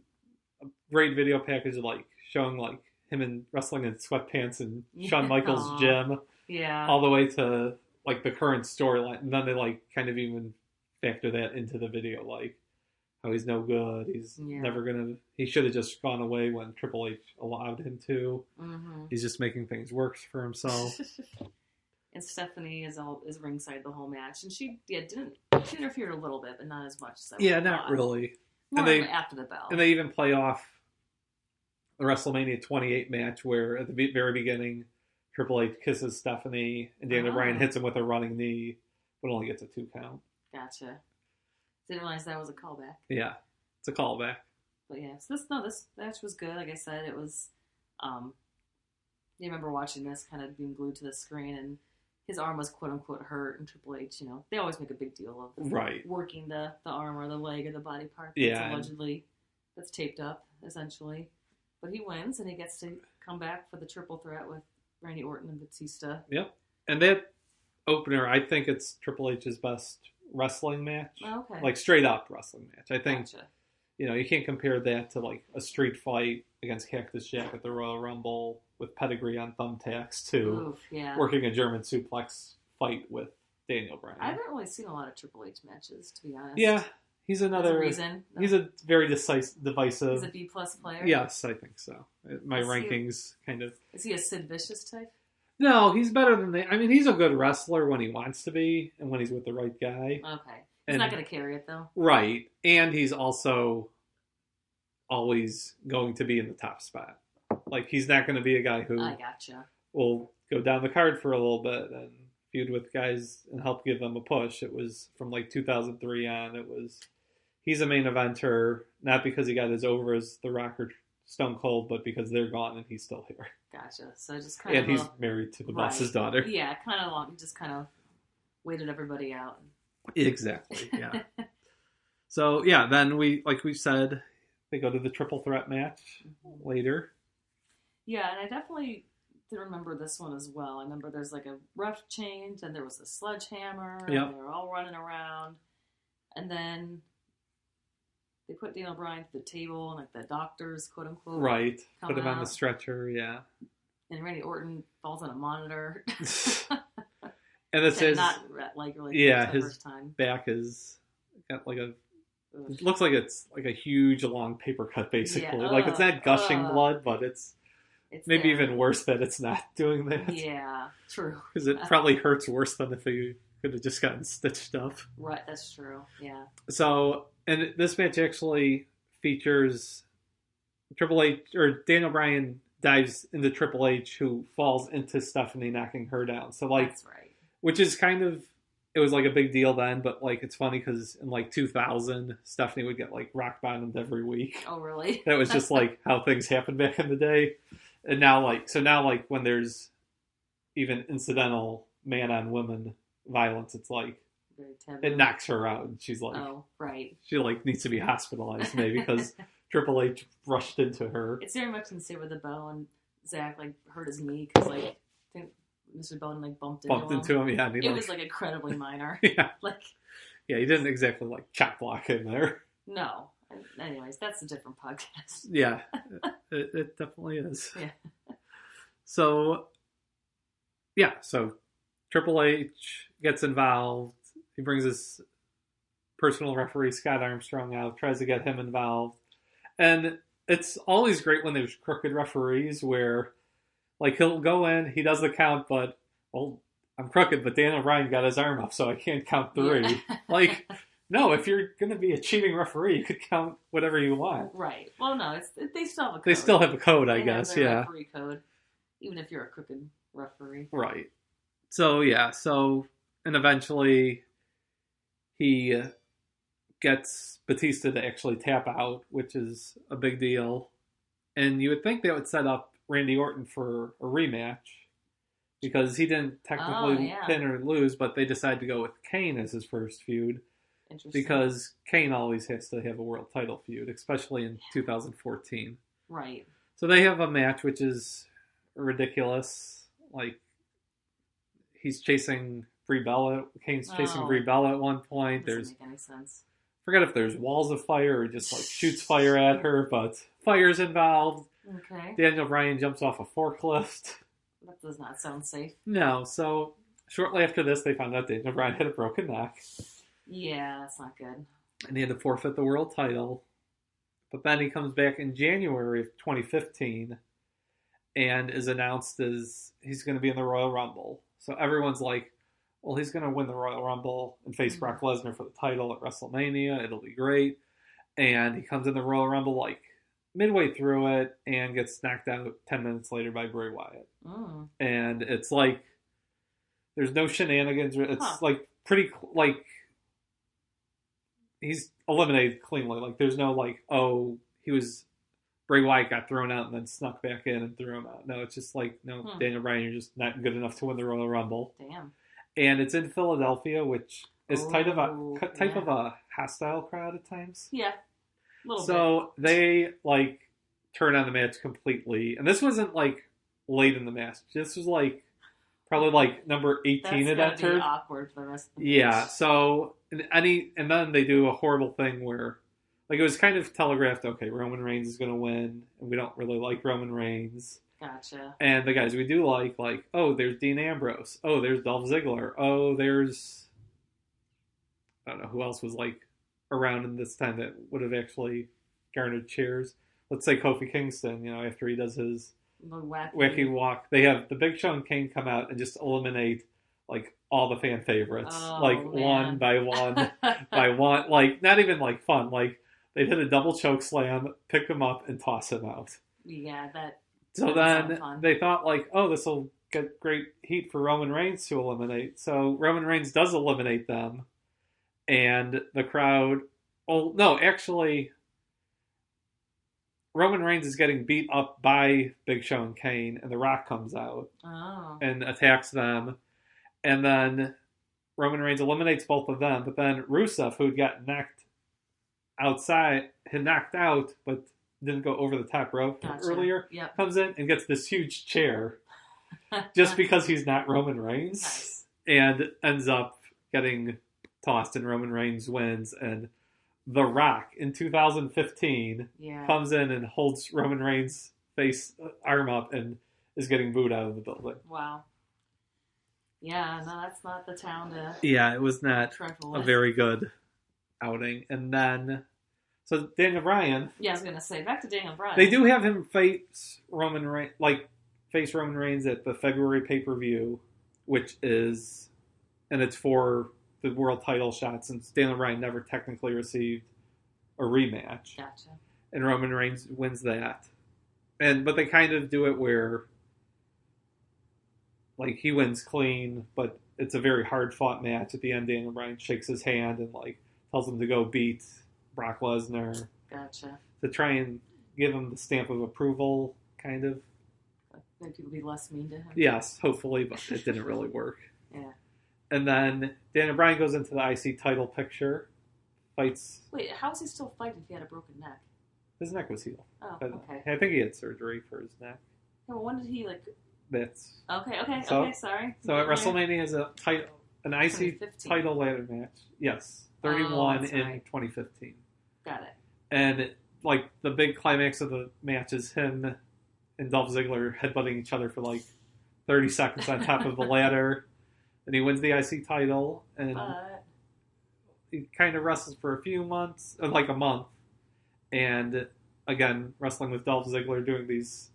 a great video package like showing like him in wrestling in sweatpants in Shawn Michaels' gym. Yeah. All the way to like the current storyline. And then they like kind of even factor that into the video, like how he's no good. He's never gonna. He should have just gone away when Triple H allowed him to. Mm-hmm. He's just making things worse for himself. And Stephanie is ringside the whole match, and she interfered a little bit, but not as much as I would not thought. Really. More and after the bell. And they even play off the WrestleMania 28 match where at the very beginning Triple H kisses Stephanie and Daniel Bryan hits him with a running knee, but only gets a 2 count. Gotcha. Didn't realize that was a callback. Yeah, it's a callback. But yeah, so this match was good. Like I said, it was. You remember watching this, kind of being glued to the screen, and his arm was quote unquote hurt, and Triple H, they always make a big deal of working the arm or the leg or the body part that's taped up essentially. But he wins, and he gets to come back for the triple threat with Randy Orton and Batista. Yep, and that opener, I think it's Triple H's best wrestling match. Oh, okay. Like straight up wrestling match. I think Gotcha. You can't compare that to like a street fight against Cactus Jack at the Royal Rumble with pedigree on thumbtacks to working a German suplex fight with Daniel Bryan. I haven't really seen a lot of Triple H matches, to be honest. Yeah, he's another reason. He's a very divisive. He's a B+ player. Yes, I think so. My rankings kind of. Is he a Sid Vicious type? No, he's better than that. I mean, he's a good wrestler when he wants to be and when he's with the right guy. Okay. He's not going to carry it, though. Right. And he's also always going to be in the top spot. Like, he's not going to be a guy who will go down the card for a little bit and feud with guys and help give them a push. It was from, like, 2003 on. He's a main eventer, not because he got as over as The Rock or Stone Cold, but because they're gone and he's still here. Gotcha. So just kind of... And he's married to the boss's daughter. Yeah, kind of long. He just kind of waited everybody out. Exactly, yeah. So, yeah, then we said, they go to the triple threat match later. Yeah, and I definitely remember this one as well. I remember there's like a ref change, and there was a sledgehammer, and they were all running around. And then they put Daniel Bryan to the table, and like the doctors, quote unquote. Right, put him on the stretcher, yeah. And Randy Orton falls on a monitor. And it says, not like really his first time. Back is got like it looks like it's like a huge long paper cut, basically. Yeah, like it's not gushing blood, but it's maybe there. Even worse that it's not doing that. Yeah, true. Because it probably hurts worse than if he could have just gotten stitched up. Right, that's true. Yeah. So, and this match actually features Triple H, or Daniel Bryan dives into Triple H, who falls into Stephanie, knocking her down. So, like, that's right. Which is kind of, it was like a big deal then, but like it's funny because in like 2000, Stephanie would get like rock bottomed every week. Oh, really? That was just like how things happened back in the day. And now like when there's even incidental man on woman violence, it's like it knocks her out, and she's like, oh, right. She like needs to be hospitalized maybe because Triple H rushed into her. It's very much in Saved by the Bell, and Zach like hurt his knee because like I think Mr. Bowden like bumped into him. Yeah. It was like incredibly minor. Yeah. Like. Yeah, he didn't exactly like chop block him there. No. Anyways, that's a different podcast. Yeah, it definitely is. Yeah. So Triple H gets involved. He brings his personal referee, Scott Armstrong, out, tries to get him involved. And it's always great when there's crooked referees where, like, he'll go in, he does the count, but, well, I'm crooked, but Daniel Bryan got his arm up, so I can't count 3. Yeah. Like, no, if you're going to be a cheating referee, you could count whatever you want. Right. Well, no, they still have a code. They still have a code, I guess, have their referee code, even if you're a crooked referee. Right. So, yeah. And eventually he gets Batista to actually tap out, which is a big deal. And you would think they would set up Randy Orton for a rematch because he didn't technically pin or lose, but they decided to go with Kane as his first feud. Because Kane always has to have a world title feud, especially in 2014. Right. So they have a match which is ridiculous. Like, he's chasing Brie Bella. Kane's chasing Brie Bella at one point. Doesn't make any sense. Forget if there's walls of fire or just like shoots fire at her, but fire's involved. Okay. Daniel Bryan jumps off a forklift. That does not sound safe. No, so shortly after this, they found out Daniel Bryan had a broken neck. Yeah, that's not good. And he had to forfeit the world title. But then he comes back in January of 2015 and is announced as he's going to be in the Royal Rumble. So everyone's like, well, he's going to win the Royal Rumble and face Brock Lesnar for the title at WrestleMania. It'll be great. And he comes in the Royal Rumble like midway through it and gets knocked out 10 minutes later by Bray Wyatt. Mm. And it's like, there's no shenanigans. It's like pretty, like, he's eliminated cleanly. Like, there's no like, oh, Bray Wyatt got thrown out and then snuck back in and threw him out. No, it's just like, no, Daniel Bryan, you're just not good enough to win the Royal Rumble. Damn. And it's in Philadelphia, which is type of a hostile crowd at times. Yeah. So they like turn on the match completely. And this wasn't like late in the match. This was like probably like number 18 had entered. Be awkward for the rest of the match. Yeah, so and then they do a horrible thing where like it was kind of telegraphed, okay, Roman Reigns is gonna win, and we don't really like Roman Reigns. Gotcha. And the guys we do like, oh, there's Dean Ambrose. Oh, there's Dolph Ziggler. Oh, there's I don't know who else was like around in this time that would have actually garnered cheers. Let's say Kofi Kingston, after he does his wacky walk. They have the Big Show and Kane come out and just eliminate like all the fan favorites. One by one by one. Like, not even like fun. Like, they did a double choke slam, pick him up, and toss him out. Yeah, So then they thought like, oh, this will get great heat for Roman Reigns to eliminate. So Roman Reigns does eliminate them. And the crowd... Oh, no, actually... Roman Reigns is getting beat up by Big Show and Kane, and The Rock comes out and attacks them. And then Roman Reigns eliminates both of them, but then Rusev, who had gotten knocked out, but didn't go over the top rope earlier, comes in and gets this huge chair just because he's not Roman Reigns, and ends up getting tossed, and Roman Reigns wins, and The Rock in 2015 comes in and holds Roman Reigns' arm up and is getting booed out of the building. Wow. Yeah, no, that's not the town to... Yeah, it was not a very good outing. And then... So Daniel Bryan... Yeah, I was going to say, back to Daniel Bryan. They do have him face Roman Reigns at the February pay-per-view, which is... And it's for the world title shot, since Daniel Bryan never technically received a rematch. Gotcha. And Roman Reigns wins that. But they kind of do it where like he wins clean, but it's a very hard fought match. At the end, Daniel Bryan shakes his hand and like tells him to go beat Brock Lesnar. Gotcha. To try and give him the stamp of approval, kind of. Make people be less mean to him. Yes, hopefully, but it didn't really work. Yeah. And then Daniel Bryan goes into the IC title picture, fights... Wait, how is he still fighting if he had a broken neck? His neck was healed. Oh, but okay. I think he had surgery for his neck. Yeah, well, when did he, like... That's... Okay, sorry. So at WrestleMania is an IC title ladder match. Yes, 31 in 2015. Got it. And, like, the big climax of the match is him and Dolph Ziggler headbutting each other for, like, 30 seconds on top of the ladder. And he wins the IC title, and he kind of wrestles for a few months, like a month. And again, wrestling with Dolph Ziggler, doing these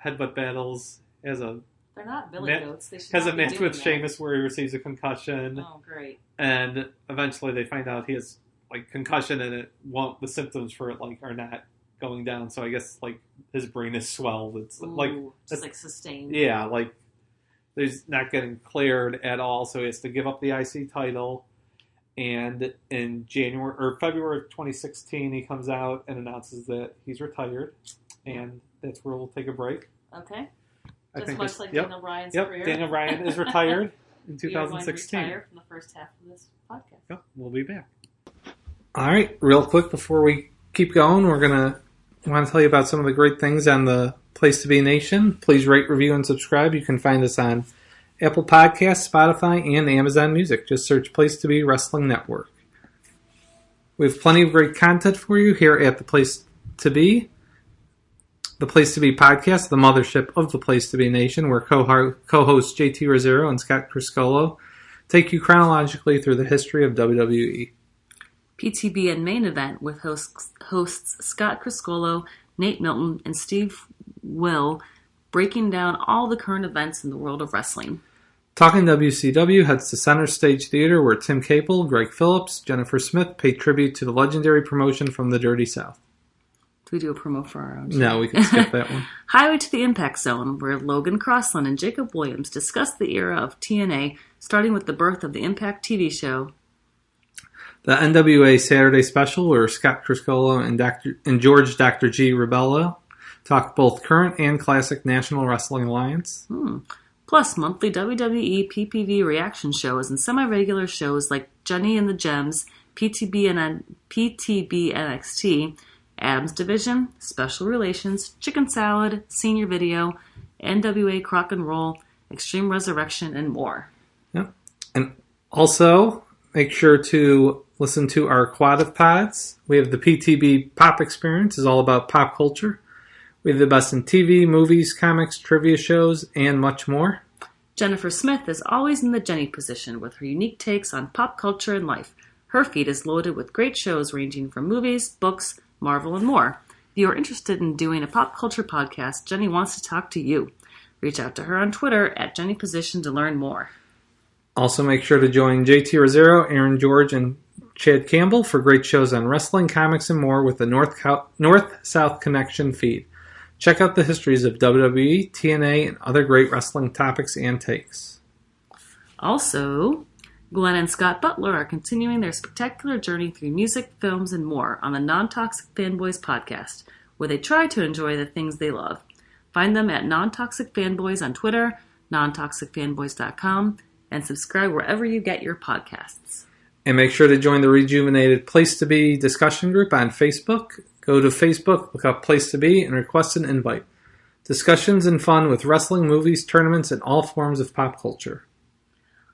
headbutt battles. They're not Billy Goats. They should has not a be match with that. Sheamus where he receives a concussion. Oh, great! And eventually, they find out he has like concussion, and the symptoms for it like are not going down. So I guess like his brain is swelled. It's Ooh, like just like sustained. Yeah, like. he's not getting cleared at all, so he has to give up the IC title. And in January or February of 2016, he comes out and announces that he's retired, and that's where we'll take a break. Okay. Just much like Daniel Bryan's career. Daniel Bryan is retired in 2016. You're going to retire from the first half of this podcast. Yep, we'll be back. All right, real quick before we keep going, want to tell you about some of the great things on the Place to Be Nation. Please rate, review, and subscribe. You can find us on Apple Podcasts, Spotify, and Amazon Music. Just search Place to Be Wrestling Network. We have plenty of great content for you here at the Place to Be. The Place to Be podcast, the mothership of the Place to Be Nation, where co-hosts JT Rosero and Scott Criscolo take you chronologically through the history of WWE. PTBN main event with hosts Scott Criscolo, Nate Milton, and Steve Will, breaking down all the current events in the world of wrestling. Talking WCW heads to Center Stage Theater, where Tim Capel, Greg Phillips, Jennifer Smith pay tribute to the legendary promotion from the Dirty South. Do we do a promo for our own show? No, we can skip that one. Highway to the Impact Zone, where Logan Crossland and Jacob Williams discuss the era of TNA, starting with the birth of the Impact TV show. The NWA Saturday Special, where Scott Criscolo and George Dr. G. Ribello talk both current and classic National Wrestling Alliance. Plus, monthly WWE PPV reaction shows and semi-regular shows like Jenny and the Gems, PTB NXT, Adams Division, Special Relations, Chicken Salad, Senior Video, NWA Crock and Roll, Extreme Resurrection, and more. Yep. And also, make sure to listen to our quad of pods. We have the PTB Pop Experience, is all about pop culture. We have the best in TV, movies, comics, trivia shows, and much more. Jennifer Smith is always in the Jenny position with her unique takes on pop culture and life. Her feed is loaded with great shows ranging from movies, books, Marvel, and more. If you are interested in doing a pop culture podcast, Jenny wants to talk to you. Reach out to her on Twitter at JennyPosition to learn more. Also, make sure to join JT Rosero, Aaron George, and Chad Campbell for great shows on wrestling, comics, and more with the North-South Connection feed. Check out the histories of WWE, TNA, and other great wrestling topics and takes. Also, Glenn and Scott Butler are continuing their spectacular journey through music, films, and more on the Non-Toxic Fanboys podcast, where they try to enjoy the things they love. Find them at Non-Toxic Fanboys on Twitter, nontoxicfanboys.com, and subscribe wherever you get your podcasts. And make sure to join the rejuvenated Place to Be discussion group on Facebook. Go to Facebook, look up Place to Be, and request an invite. Discussions and fun with wrestling, movies, tournaments, and all forms of pop culture.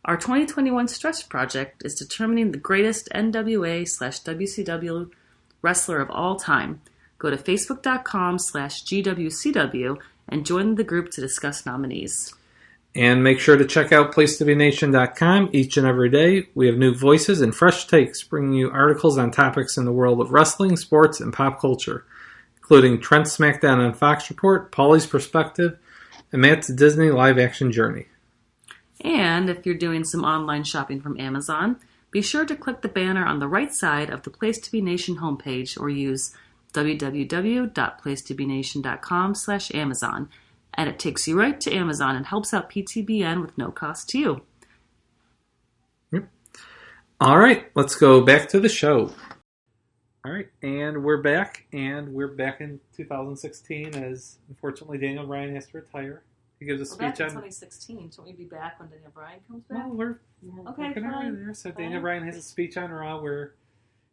Our 2021 stretch project is determining the greatest NWA/WCW wrestler of all time. Go to facebook.com/GWCW and join the group to discuss nominees. And make sure to check out PlacetoBeNation.com each and every day. We have new voices and fresh takes, bringing you articles on topics in the world of wrestling, sports, and pop culture, including Trent's Smackdown on Fox Report, Paulie's Perspective, and Matt's Disney live-action journey. And if you're doing some online shopping from Amazon, be sure to click the banner on the right side of the Place to Be Nation homepage or use www.placetobenation.com/Amazon. And it takes you right to Amazon and helps out PTBN with no cost to you. Yep. All right, let's go back to the show. All right, and we're back. And we're back in 2016 as, unfortunately, Daniel Bryan has to retire. He gives a speech back in on 2016. Shouldn't we be back when Daniel Bryan comes back? Well, we're okay, working our way there. So Daniel Bryan has a speech on Raw where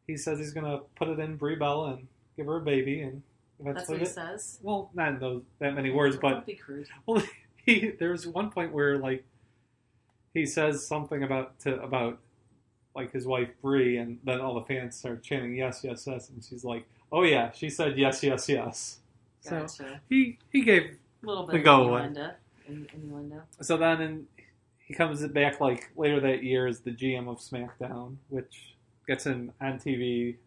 he says he's going to put it in Brie Bella and give her a baby, and that's what he says? Well, not in that many words, but... Don't be crude. Well, there's one point where, like, he says something about like, his wife, Brie, and then all the fans start chanting, yes, yes, yes, and she's like, oh, yeah, she said yes, yes, yes. Gotcha. So he gave a little bit the of go innuendo. So then he comes back, like, later that year as the GM of Smackdown, which gets him on TV.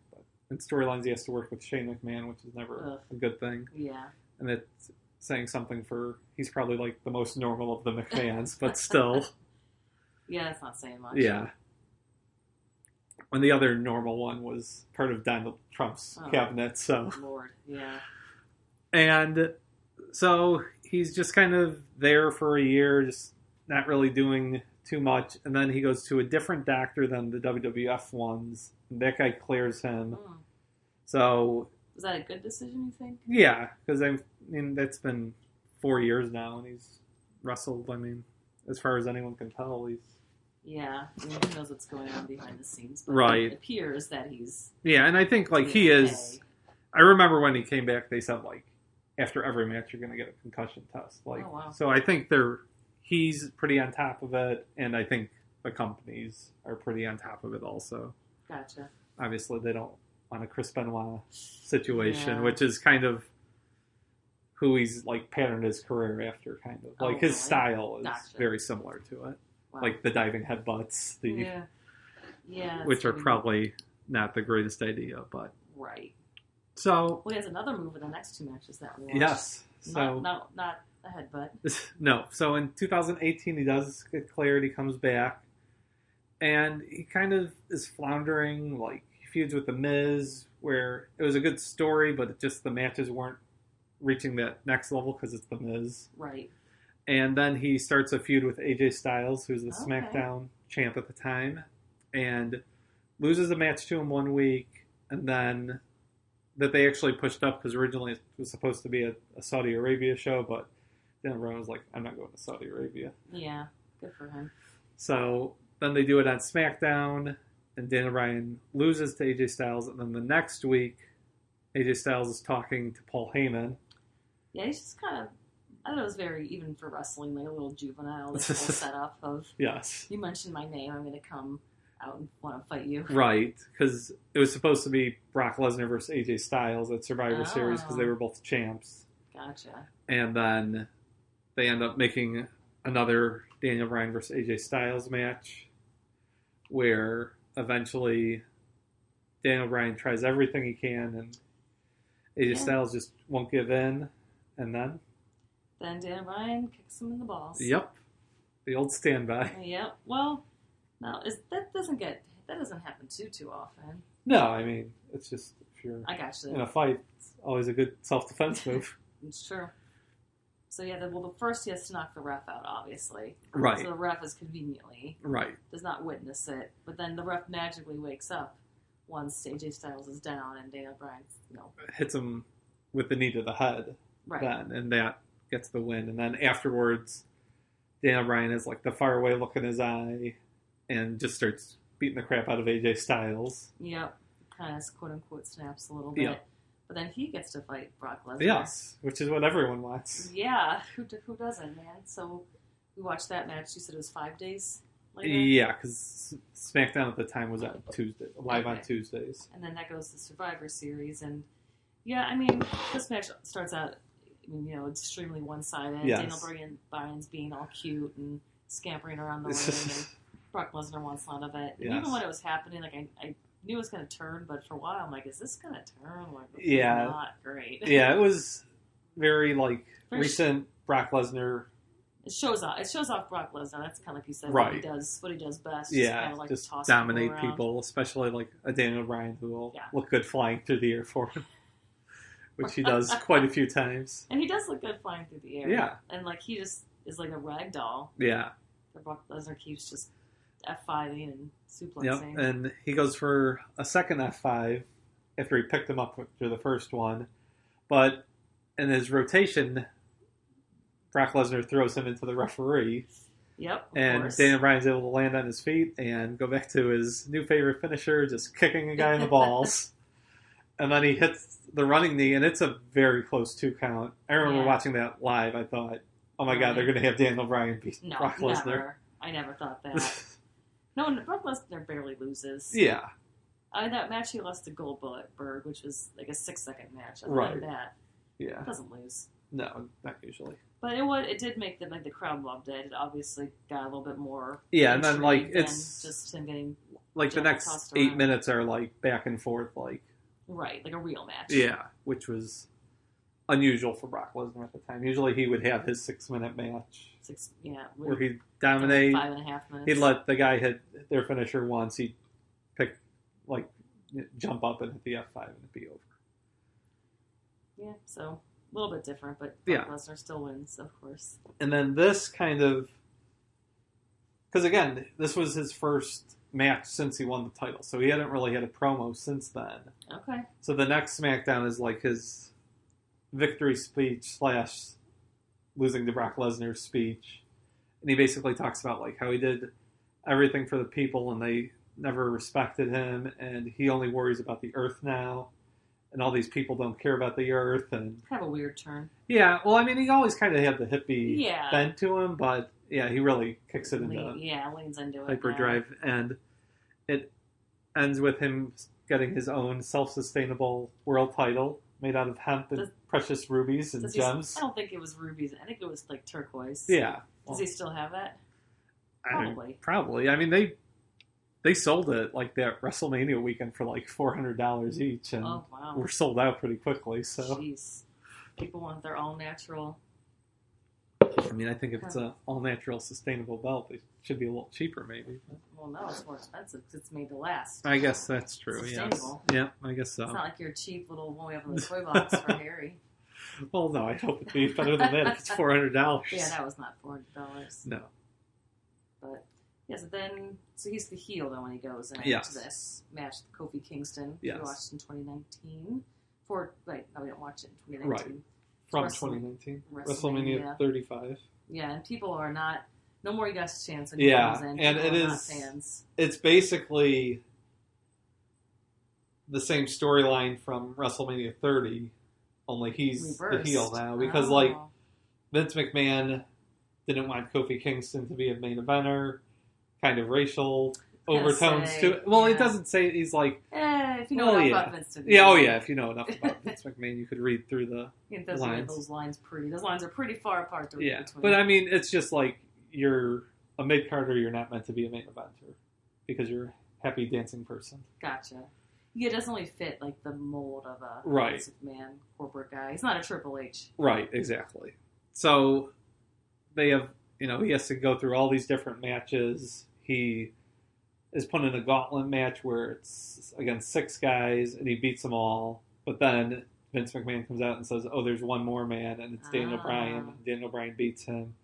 In storylines, he has to work with Shane McMahon, which is never a good thing. Yeah. And it's saying something for... He's probably, like, the most normal of the McMahons, but still. Yeah, it's not saying much. Yeah. And the other normal one was part of Donald Trump's cabinet, so... Lord, yeah. And so he's just kind of there for a year, just not really doing too much. And then he goes to a different doctor than the WWF ones. And that guy clears him. So... Was that a good decision, you think? Yeah, because that's been 4 years now, and he's wrestled. I mean, as far as anyone can tell, he's... Yeah, I mean, who knows what's going on behind the scenes. But right. It appears that he's... Yeah, and I think, like, he is... I remember when he came back, they said, like, after every match, you're going to get a concussion test. Like, oh, wow. So I think he's pretty on top of it, and I think the companies are pretty on top of it also. Gotcha. Obviously, they don't want a Chris Benoit situation, which is kind of who he's, like, patterned his career after, kind of. Like, his style is very similar to it. Wow. Like the diving headbutts, which are probably not the greatest idea, but right. So he has another move in the next two matches that we watched. Yes, so not a headbutt. No, so in 2018 he does get cleared. He comes back, and he kind of is floundering. Like he feuds with the Miz, where it was a good story, but it just the matches weren't reaching that next level because it's the Miz, right? And then he starts a feud with AJ Styles, who's the Smackdown champ at the time, and loses a match to him 1 week, and then that they actually pushed up because originally it was supposed to be a Saudi Arabia show, but then everyone was like, I'm not going to Saudi Arabia. Yeah, good for him. So then they do it on SmackDown, and Daniel Bryan loses to AJ Styles, and then the next week, AJ Styles is talking to Paul Heyman. Yeah, he's just kind of... I thought it was very, even for wrestling, like a little juvenile, this whole setup of, yes, you mentioned my name, I'm going to come out and want to fight you. Right, because it was supposed to be Brock Lesnar versus AJ Styles at Survivor Series because they were both champs. Gotcha. And then they end up making another Daniel Bryan versus AJ Styles match where eventually Daniel Bryan tries everything he can and AJ Styles just won't give in, and then Daniel Bryan kicks him in the balls. Yep. The old standby. Yep. Well, no, that doesn't happen too often. No, I mean, it's just if you're in a fight, it's always a good self-defense move. It's true. So yeah, the first he has to knock the ref out, obviously. Right. So the ref is conveniently does not witness it, but then the ref magically wakes up once AJ Styles is down and Daniel Bryan, hits him with the knee to the head. Right. Then, and that gets the win. And then afterwards, Daniel Bryan has like the faraway look in his eye and just starts beating the crap out of AJ Styles. Yep. Kind of quote unquote snaps a little bit. Yep. But then he gets to fight Brock Lesnar. Yes, which is what everyone wants. Yeah, who doesn't, man? So we watched that match. You said it was 5 days later? Yeah, because SmackDown at the time was on Tuesday, live on Tuesdays. And then that goes to Survivor Series. And yeah, I mean, this match starts out, extremely one-sided. Yes. Daniel Bryan's being all cute and scampering around the ring, and Brock Lesnar wants none of it. And even when it was happening, like I knew it was going to turn, but for a while I'm like, is this going to turn? Like, not great. Yeah, it was very recent Brock Lesnar. It shows off Brock Lesnar. That's kind of like you said, right. what he does best. Yeah, just dominate people, especially like a Daniel Bryan who will look good flying through the air for him. Which he does quite a few times. And he does look good flying through the air. Yeah. And he just is like a rag doll. Yeah. That Brock Lesnar keeps just F5ing and suplexing. Yep. And he goes for a second F5 after he picked him up after the first one. But in his rotation, Brock Lesnar throws him into the referee. Yep. And Daniel Bryan's able to land on his feet and go back to his new favorite finisher, just kicking a guy in the balls. And then he hits the running knee, and it's a very close 2 count. I remember watching that live. I thought, oh my God, they're going to have Daniel Bryan beat Brock Lesnar. Never. I never thought that. No, Brock Lesnar barely loses. Yeah. That match he lost to Goldberg, which was like a 6-second match. Right. That. Yeah. Doesn't lose. No, not usually. But it did make the crowd loved it. It obviously got a little bit more. Yeah, and then it's just him getting the next 8 minutes are back and forth Right, like a real match. Yeah, which was unusual for Brock Lesnar at the time. Usually he would have his 6-minute match. Where he'd dominate. 5.5 minutes. He'd let the guy hit their finisher once. He'd jump up and hit the F5 and it'd be over. Yeah, so a little bit different, but Brock Lesnar still wins, of course. And then this kind of because again, this was his first match since he won the title, so he hadn't really had a promo since then. Okay. So the next SmackDown is like his victory speech / losing to Brock Lesnar's speech, and he basically talks about like how he did everything for the people and they never respected him, and he only worries about the earth now, and all these people don't care about the earth. And kind of a weird turn. Yeah, well, I mean, he always kind of had the hippie bent to him, but yeah, he really kicks it into leans into it. hyperdrive, and it ends with him getting his own self-sustainable world title made out of hemp and precious rubies and gems. I don't think it was rubies. I think it was like turquoise. Yeah. Does he still have that? Probably. I mean, they sold it like that WrestleMania weekend for like $400 each, and were sold out pretty quickly. So, jeez, people want their all natural. I mean, I think if it's an all natural sustainable belt, it should be a little cheaper, maybe. Well, no, it's more expensive because it's made to last. I guess that's true. Sustainable. Yes. Yeah, I guess so. It's not like your cheap little one we have in the toy box for Harry. Well, no, I hope it'd be better than that if it's $400. Yeah, that was not $400. No. But yeah, so he's the heel then when he goes in to this match with Kofi Kingston. Yes. We watched in 2019. We didn't watch it in 2019. Right. From 2019. WrestleMania 35. Yeah, and people are no more guest chance when he comes in. And it is, not fans. It's basically the same storyline from WrestleMania 30, only he's the heel now. Because, Vince McMahon didn't want Kofi Kingston to be a main eventer, kind of racial overtones to it. Well, it doesn't say, he's like... if you know enough about Vince McMahon. Yeah, if you know enough about Vince McMahon, you could read through the lines. Those lines are pretty far apart to read between. But I mean, it's just like, you're a mid-carder, you're not meant to be a main eventer, because you're a happy dancing person. Gotcha. Yeah, it doesn't really fit like the mold of a Vince McMahon corporate guy. He's not a Triple H. Right, exactly. So, they have, he has to go through all these different matches. He is put in a gauntlet match where it's against 6 guys, and he beats them all. But then Vince McMahon comes out and says, oh, there's one more man, and it's Daniel Bryan. Daniel Bryan beats him.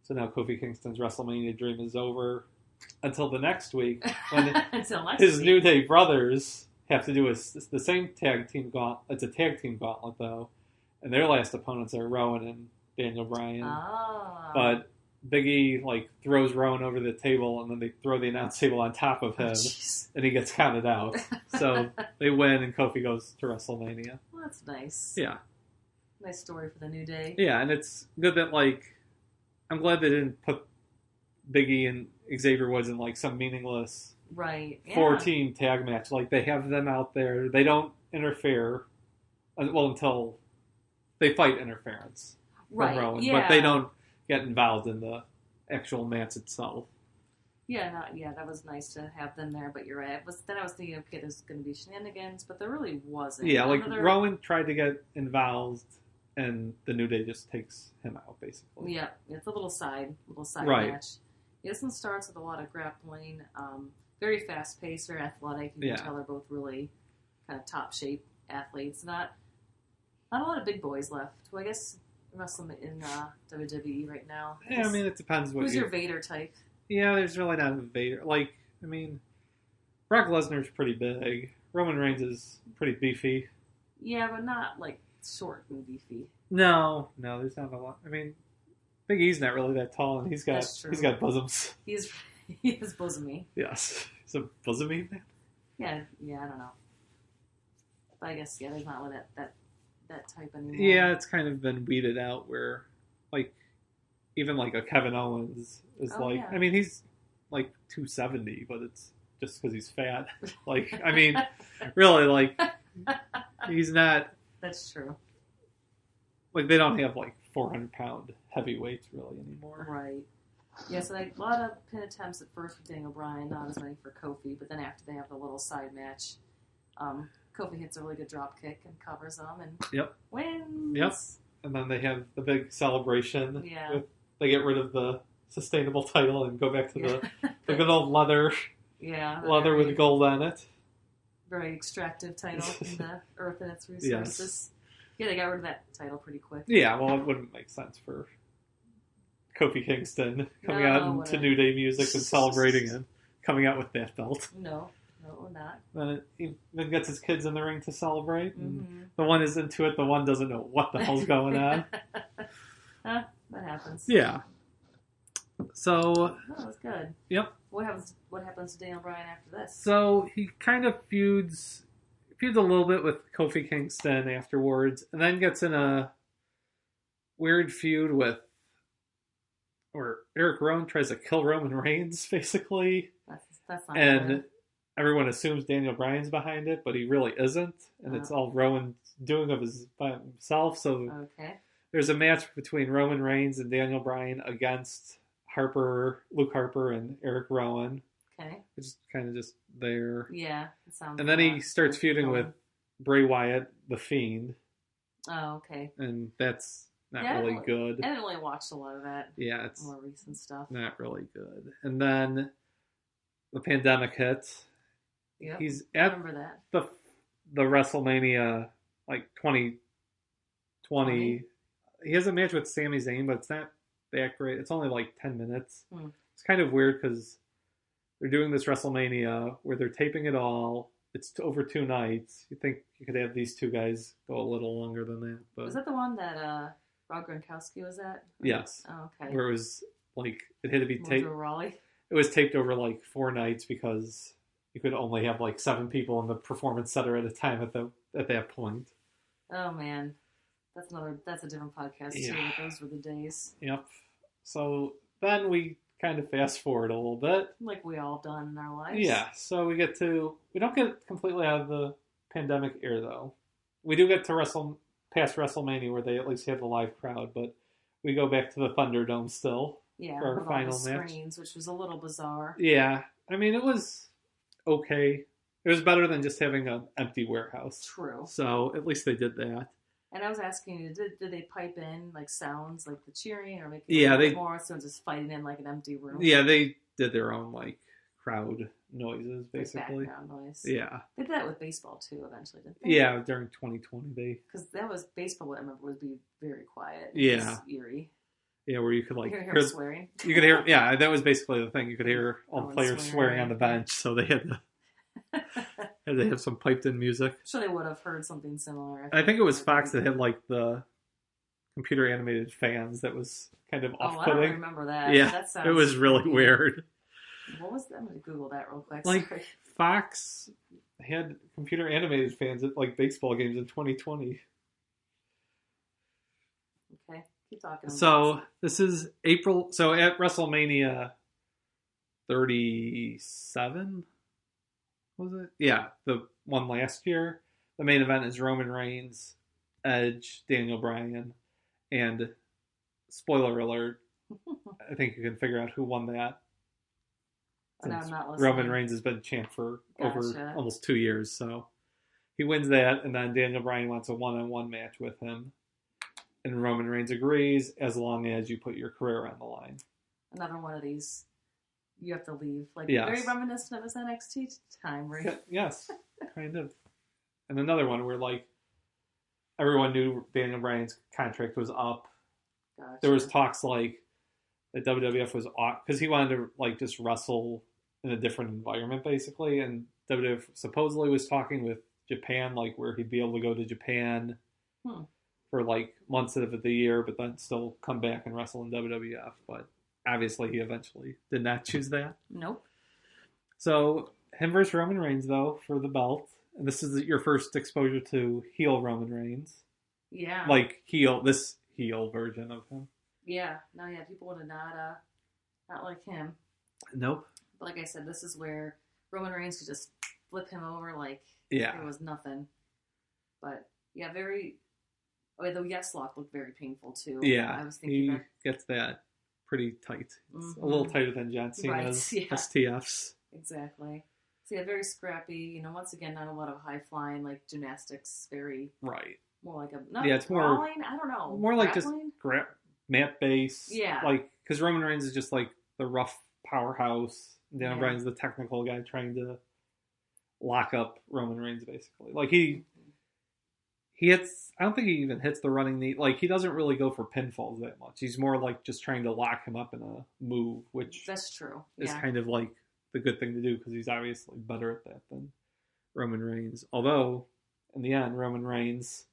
So now Kofi Kingston's WrestleMania dream is over. Until the next week, when his New Day brothers have to do the same tag team gauntlet. It's a tag team gauntlet, though. And their last opponents are Rowan and Daniel Bryan. But Big E throws Rowan over the table, and then they throw the announce table on top of him, and he gets counted out. So they win, and Kofi goes to WrestleMania. Well, that's nice. Yeah. Nice story for the New Day. Yeah, and it's good that, I'm glad they didn't put Big E and Xavier Woods in, some meaningless 4-team tag match. They have them out there. They don't interfere, until they fight interference from Rowan. But they don't get involved in the actual match itself. Yeah, that was nice to have them there, but you're right. Then I was thinking, okay, there's going to be shenanigans, but there really wasn't. Yeah, Rowan tried to get involved, and the New Day just takes him out, basically. Yeah, it's a little side match. This one starts with a lot of grappling, very fast-paced, very athletic. You can tell they're both really kind of top-shape athletes. Not a lot of big boys left, who I guess wrestle in WWE right now. Yeah, I mean, it depends what who's your Vader type? Yeah, there's really not a Vader. Brock Lesnar's pretty big. Roman Reigns is pretty beefy. Yeah, but not, short and beefy. No, there's not a lot. I mean, Big E's not really that tall, and he's got bosoms. He is bosomy. Yes, he's a bosomy man. Yeah, I don't know. But I guess there's not really that type anymore. Yeah, it's kind of been weeded out where, even a Kevin Owens is I mean, he's 270, but it's just because he's fat. I mean, really, he's not. That's true. They don't have 400-pound heavyweights really anymore. Right. Yeah, so a lot of pin attempts at first with Daniel Bryan, not as many for Kofi, but then after they have the little side match, Kofi hits a really good drop kick and covers them and wins. Yep. And then they have the big celebration. Yeah. They get rid of the sustainable title and go back to the good old leather. Yeah. Leather with gold on it. Very extractive title from the earth and its resources. Yes. Yeah, they got rid of that title pretty quick. Yeah, well, it wouldn't make sense for Kofi Kingston coming out to New Day music and celebrating and coming out with that belt. No, we're not. Then he then gets his kids in the ring to celebrate. And the one is into it. The one doesn't know what the hell's going on. That happens. Yeah. So. That was good. Yep. What happens to Daniel Bryan after this? So he kind of feuds a little bit with Kofi Kingston afterwards, and then gets in a weird feud where Eric Rowan tries to kill Roman Reigns, basically. That's not and good. Everyone assumes Daniel Bryan's behind it, but he really isn't, and it's all Rowan doing by himself. So there's a match between Roman Reigns and Daniel Bryan against Luke Harper, and Eric Rowan. Okay. Which is kind of just there. Yeah, it sounds. And then he starts feuding with Bray Wyatt, the Fiend. Oh, okay. And that's not really good. I didn't really watch a lot of that. Yeah, it's more recent stuff. Not really good. And then the pandemic hits. Yep. He's at the WrestleMania 2020. He has a match with Sami Zayn, but it's not that great. It's only 10 minutes. It's kind of weird because they're doing this WrestleMania where they're taping it all. It's over 2 nights. You think you could have these two guys go a little longer than that. But was that the one that Rob Gronkowski was at? Yes. Oh, okay. Where it was it had to be taped. Raleigh? It was taped over 4 nights because you could only have 7 people in the performance center at a time at that point. Oh man, that's a different podcast too. Those were the days. Yep. So then we kind of fast forward a little bit, like we all done in our lives. Yeah. So we don't get completely out of the pandemic era though. We do get to past WrestleMania where they at least have the live crowd, but we go back to the Thunderdome still. Yeah, for our final match, screens, which was a little bizarre. Yeah, I mean it was okay. It was better than just having an empty warehouse. True. So at least they did that. And I was asking you, did they pipe in sounds like the cheering or make it more so just fighting in an empty room? Yeah, they did their own crowd noises basically. Background noise. Yeah. They did that with baseball too eventually, didn't they? Yeah, during 2020 because that was baseball. What I remember would be very quiet. Yeah. It was eerie. Yeah, where you could hear swearing. You could hear. Yeah, that was basically the thing. You could hear all the players swearing on the bench, so they had to have some piped in music. I'm sure they would have heard something similar. I think it was Fox that had the computer animated fans that was kind of off-putting. I don't remember that. Yeah, that sounds it was really weird. What was that? I'm going to Google that real quick. Sorry. Fox had computer animated fans at baseball games in 2020. Okay, keep talking. So this is April. So at WrestleMania 37, was it? Yeah, the one last year. The main event is Roman Reigns, Edge, Daniel Bryan, and spoiler alert, I think you can figure out who won that. Roman Reigns has been champ for over almost 2 years, so he wins that, and then Daniel Bryan wants a one-on-one match with him, and Roman Reigns agrees as long as you put your career on the line. Another one of these, you have to leave, yes. Very reminiscent of his NXT time, right? Yes, kind of. And another one where everyone knew Daniel Bryan's contract was up. Gotcha. There was talks that WWF was off because he wanted to just wrestle in a different environment basically, and WWF supposedly was talking with Japan where he'd be able to go to Japan for months of the year, but then still come back and wrestle in WWF. But obviously he eventually did not choose that. Nope. So him versus Roman Reigns though for the belt, and this is your first exposure to heel Roman Reigns. Yeah. This heel version of him. Yeah. No, yeah, people would have not like him. Nope. But like I said, this is where Roman Reigns could just flip him over it was nothing. But yeah, the yes lock looked very painful too. Yeah, I was thinking he gets that pretty tight. It's a little tighter than John Cena's STFs. Exactly. So yeah, very scrappy. Once again, not a lot of high flying gymnastics. Very right. More it's crawling. I don't know. More just mat base. Yeah. Because Roman Reigns is just the rough powerhouse. Daniel Bryan's the technical guy trying to lock up Roman Reigns basically. I don't think he even hits the running knee. Like, he doesn't really go for pinfalls that much. He's more like just trying to lock him up in a move, which that's true. is kind of like the good thing to do because he's obviously better at that than Roman Reigns. Although, in the end, Roman Reigns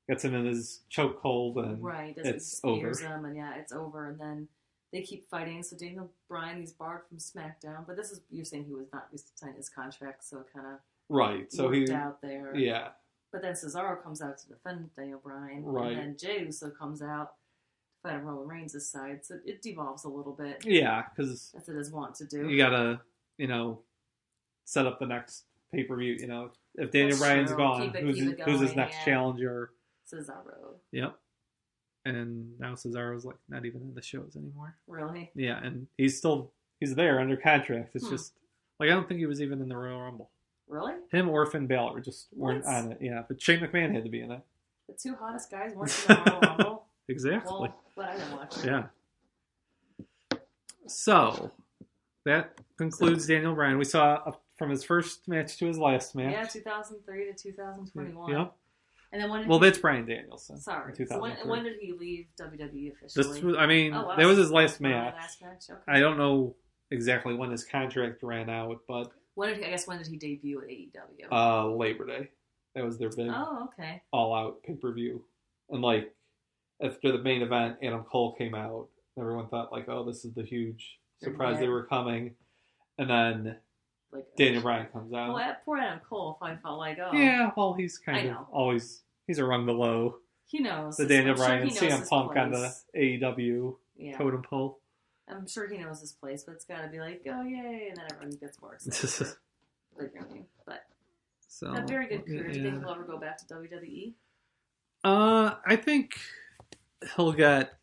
gets him in his chokehold and it's over. Him and it's over. And then they keep fighting. So Daniel Bryan, he's barred from SmackDown. But this is, you're saying he was not signing his contract, so it kind of worked out there. Yeah. But then Cesaro comes out to defend Daniel Bryan. Right. And then Jey Uso comes out to fight on Roman Reigns' side. So it devolves a little bit. Yeah, because that's what it is want to do. You got to, set up the next pay-per-view. If Daniel Bryan's gone, who's his next challenger? Cesaro. Yep. And now Cesaro's like not even in the shows anymore. Really? Yeah, and he's there under contract. It's just like I don't think he was even in the Royal Rumble. Really? Him or Finn Balor just weren't on it. Yeah, but Shane McMahon had to be in it. The two hottest guys weren't in the Royal Rumble. Exactly. Well, but I didn't watch it. Yeah. So that concludes Daniel Bryan. We saw from his first match to his last match. Yeah, 2003 to 2021. Yep. And then when that's Bryan Danielson. Sorry. So when did he leave WWE officially? That was his last match. Last match? Okay. I don't know exactly when his contract ran out, but when did he debut at AEW? Labor Day. That was their big okay. all-out pay-per-view. And after the main event, Adam Cole came out. Everyone thought this is the huge surprise they were coming. And then Daniel Bryan comes out. Well, poor Adam Cole, I felt like, yeah, well, he's kind of always, he's a rung below. He knows. The Daniel Bryan and CM Punk on the AEW totem pole. I'm sure he knows his place, but it's got to be like, oh, yay, and then everyone gets more excited. A very good career. Do you think he'll ever go back to WWE? I think he'll get,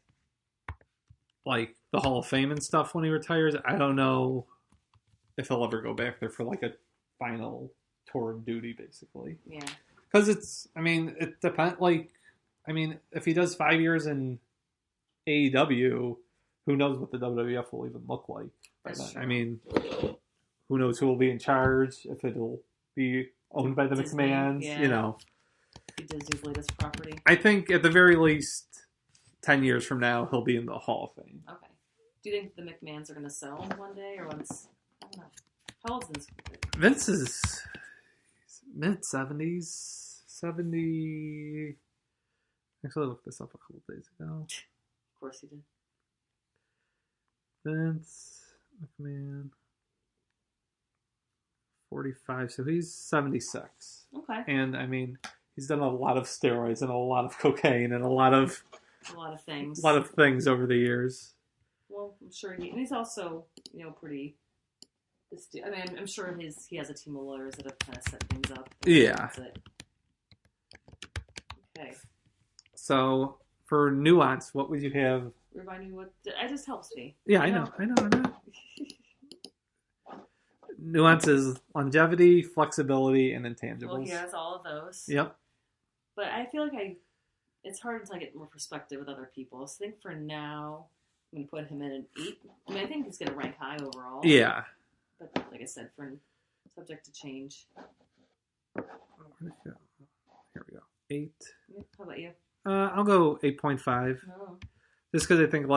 the Hall of Fame and stuff when he retires. I don't know if he'll ever go back there for, a final tour of duty, basically. Yeah. Because it depends, if he does 5 years in AEW, who knows what the WWF will even look like by then. Who knows who will be in charge, if it'll be owned by the Disney, McMahons, Disney's latest property. I think at the very least, 10 years from now, he'll be in the Hall of Fame. Okay. Do you think the McMahons are going to sell him one day, or once? I don't know. How old is Vince? Vince is mid-70s. 70... Actually, I looked this up a couple days ago. Of course he did. Vince McMahon, 45, so he's 76. Okay. And, he's done a lot of steroids and a lot of cocaine and a lot of things. A lot of things over the years. Well, I'm sure he's also, pretty... I'm sure he has a team of lawyers that have kind of set things up. Yeah. Okay. So, for nuance, what would you have? Remind me what... It just helps me. Yeah, I know. Nuance is longevity, flexibility, and intangibles. Well, he has all of those. Yep. But I feel like it's hard until I get more perspective with other people. So I think for now, I'm going to put him in an 8. I think he's going to rank high overall. Yeah. But like I said, subject to change. Here we go. 8. How about you? I'll go 8.5. Oh. Just because I think,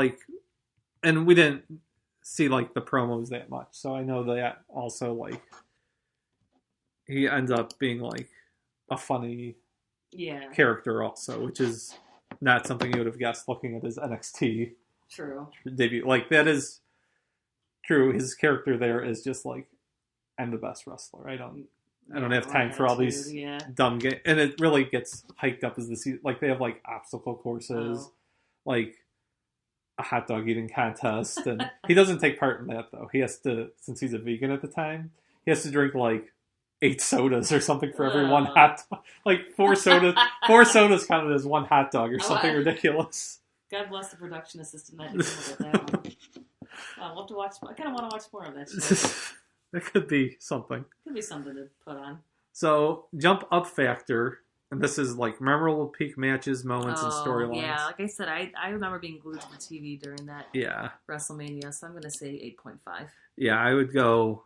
and we didn't see, the promos that much. So I know that also, he ends up being, a funny character also, which is not something you would have guessed looking at his NXT debut. That is true. His character there is just, I'm the best wrestler. I don't have time for all these dumb games. And it really gets hiked up as the season. They have, obstacle courses, a hot dog eating contest. And he doesn't take part in that, though. He has to, since he's a vegan at the time, he has to drink, 8 sodas or something for every one hot dog. 4 sodas. 4 sodas counted as one hot dog or something ridiculous. God bless the production assistant that did that one. We'll have to watch. I kind of want to watch more of that show. That could be something. Could be something to put on. So, jump up factor, and this is memorable peak matches, moments, and storylines. Yeah, like I said, I remember being glued to the TV during that WrestleMania, so I'm going to say 8.5. Yeah, I would go,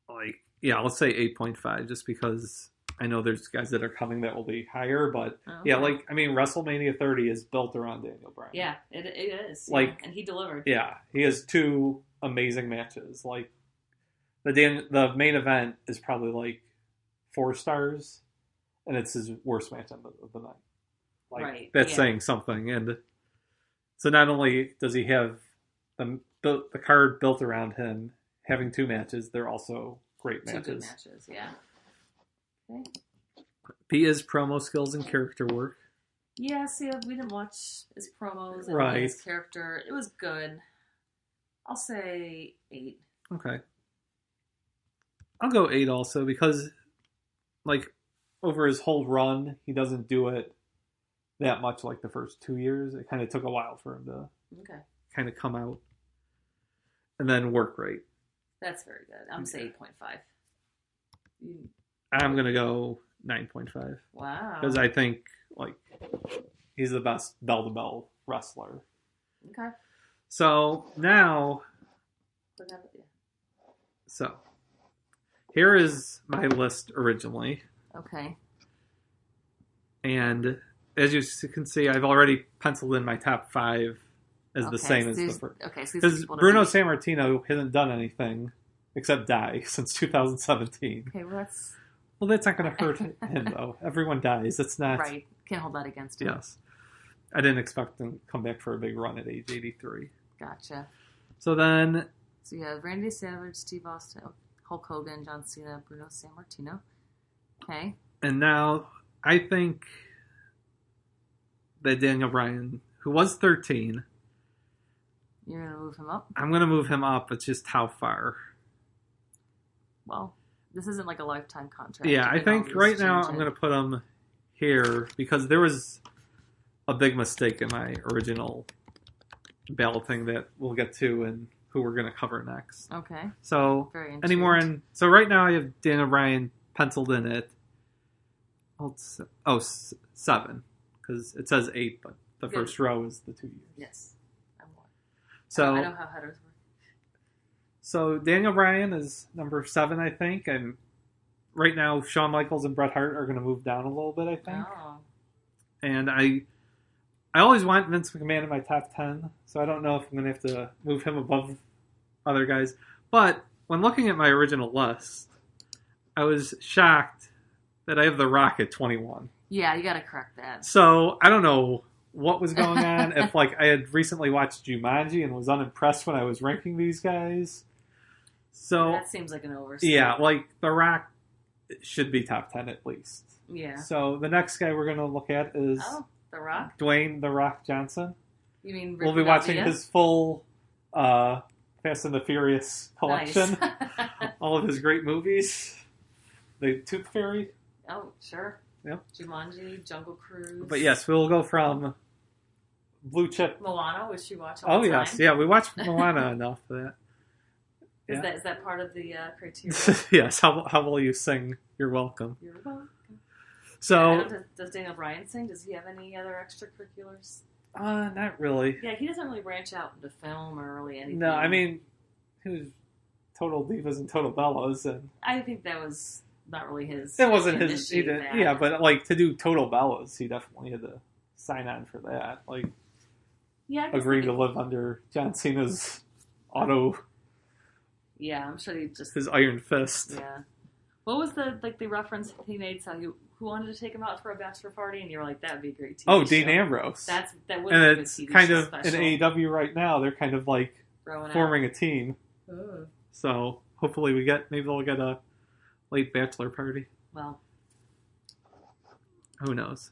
let's say 8.5, just because I know there's guys that are coming that will be higher, but yeah, like, I mean, WrestleMania 30 is built around Daniel Bryan. Yeah, it is. Like, yeah. And he delivered. Yeah, he has 2 amazing matches. Like, the main event is probably like 4 stars, and it's his worst match of the night. Like, right. That's saying something. And so not only does he have the card built around him, having 2 matches, they're also great matches. 2 good matches, yeah. Okay. Pia's promo skills and character work. Yeah, see, we didn't watch his promos and right. his character. It was good. I'll say 8. Okay. I'll go 8 also because, like, over his whole run, he doesn't do it that much like the first 2 years. It kind of took a while for him to kind of come out and then work right. That's very good. I'm going to say 8.5. I'm going to go 9.5. Wow. Because I think, like, he's the best bell-to-bell wrestler. Okay. So, now... So, here is my list originally. Okay. And as you can see, I've already penciled in my top 5 as the same as the first. Okay, so because Bruno Sammartino hasn't done anything except die since 2017. Okay, well, that's not going to hurt him, though. Everyone dies. It's not... Right. Can't hold that against him. Yes. I didn't expect him to come back for a big run at age 83. Gotcha. So then... So you have Randy Savage, Steve Austin, Hulk Hogan, John Cena, Bruno Sammartino. Okay. And now, I think that Daniel Bryan, who was 13... You're going to move him up? I'm going to move him up. It's just how far. Well, this isn't like a lifetime contract. Yeah, I think right now I'm going to put him here because there was a big mistake in my original balloting that we'll get to and who we're going to cover next. Okay. So, so right now I have Daniel Bryan penciled in at 7 because it says 8, but the first row is the 2 years. Yes. So, I know how headers work. So Daniel Bryan is number 7, I think, and right now Shawn Michaels and Bret Hart are going to move down a little bit, I think. Oh. And I always want Vince McMahon in my top 10, so I don't know if I'm going to have to move him above other guys. But when looking at my original list, I was shocked that I have The Rock at 21. Yeah, you got to correct that. So I don't know what was going on. If like I had recently watched Jumanji and was unimpressed when I was ranking these guys. So that seems like an oversight. Yeah, like The Rock should be top 10 at least. Yeah. So the next guy we're going to look at is The Rock? Dwayne The Rock Johnson. You mean Ricky We'll be watching his full Fast and the Furious collection. Nice. All of his great movies. The Tooth Fairy. Oh, sure. Yep. Jumanji, Jungle Cruise. But yes, we'll go from Blue Chip. Moana, which you watch all the time. Yes. Yeah, we watched Moana enough for that. Yeah. Is that part of the criteria? Yes. How will you sing You're Welcome? You're welcome. So, does Daniel Bryan sing? Does he have any other extracurriculars? Not really. Yeah, he doesn't really branch out into film or really anything. No, I mean, he was Total Divas and Total Bellas, and I think that was not really his. It wasn't his. He did, yeah, but like to do Total Bellas, he definitely had to sign on for that. Like, agree to live under John Cena's auto. Yeah, I'm sure his iron fist. Yeah. What was the reference he made? So who wanted to take him out for a bachelor party, and you were like, that would be a great TV show. Dean Ambrose. That would and be a it's TV kind show of special. in AEW right now. They're kind of like forming a team. Ooh. So hopefully maybe they'll get a late bachelor party. Well, who knows?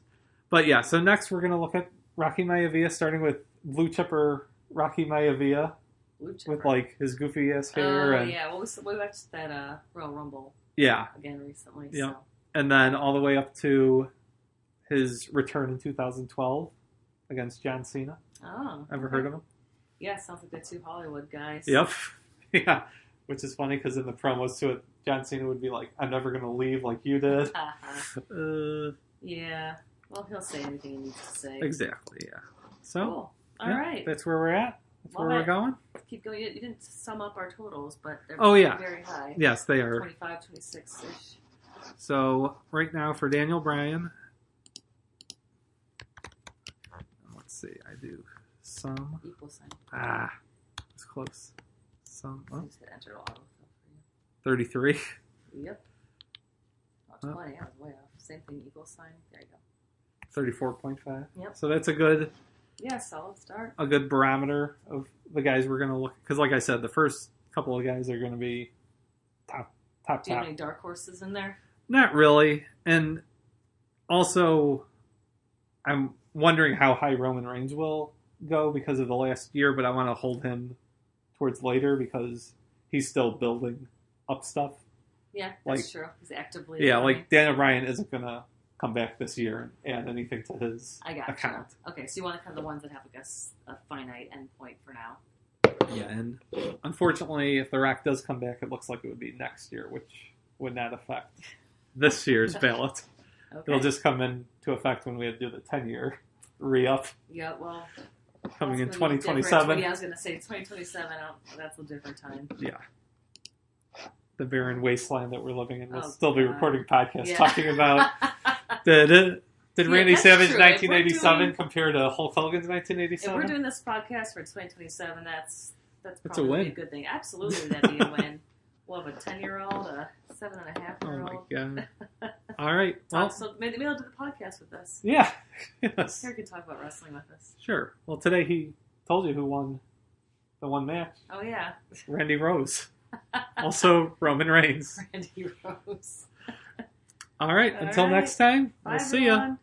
But yeah, so next we're gonna look at Rocky Maivia, starting with Blue Chipper Rocky Maivia. With like his goofy ass hair. Yeah. Well, we watched that Royal Rumble. Yeah. Again recently. Yeah. So. And then all the way up to his return in 2012 against John Cena. Oh. Ever heard of him? Yeah, sounds like the 2 Hollywood guys. Yep. Yeah. Which is funny because in the promos to it, John Cena would be like, "I'm never going to leave like you did." Yeah. Well, he'll say anything he needs to say. Exactly. Yeah. So. Cool. All right. That's where we're at. That's where we're going. Keep going. You didn't sum up our totals, but they're very high. Yes, they are. 25, 26-ish. So right now for Daniel Bryan, let's see, I do some. Equal sign. It's close. Some. So just hit enter autofill for you. 33. Yep. Oh, 20. I was way off. Same thing. Equal sign. There you go. 34.5. Yep. So that's a good. Yeah, solid start. A good barometer of the guys we're going to look, because like I said, the first couple of guys are going to be top. Do you have any dark horses in there? Not really. And also, I'm wondering how high Roman Reigns will go because of the last year, but I want to hold him towards later because he's still building up stuff. Yeah, that's true. He's actively. Yeah, like Daniel Bryan isn't going to come back this year and add anything to his account. Okay, so you want to cut the ones that have, I guess, a finite endpoint for now. Yeah, and unfortunately, if The Rock does come back, it looks like it would be next year, which would not affect this year's ballot. Okay. It'll just come into effect when we do the 10-year re-up. Yeah, well... Coming in 2027. Yeah, I was going to say 2027. That's a different time. Yeah. The barren wasteland that we're living in. We'll still be God. recording podcasts talking about... Did Randy Savage 1987 compare to Hulk Hogan's 1987? If we're doing this podcast for 2027, that's a win. a good thing. Absolutely, that'd be a win. We'll have a 10-year-old, a 7.5-year-old. Oh my god! All right, well, so maybe they'll do the podcast with us. Yeah, yes. Here, can talk about wrestling with us. Sure. Well, today he told you who won the one match. Oh yeah, Randy Rose. Also Roman Reigns. Randy Rose. All right. Until next time, we'll see ya.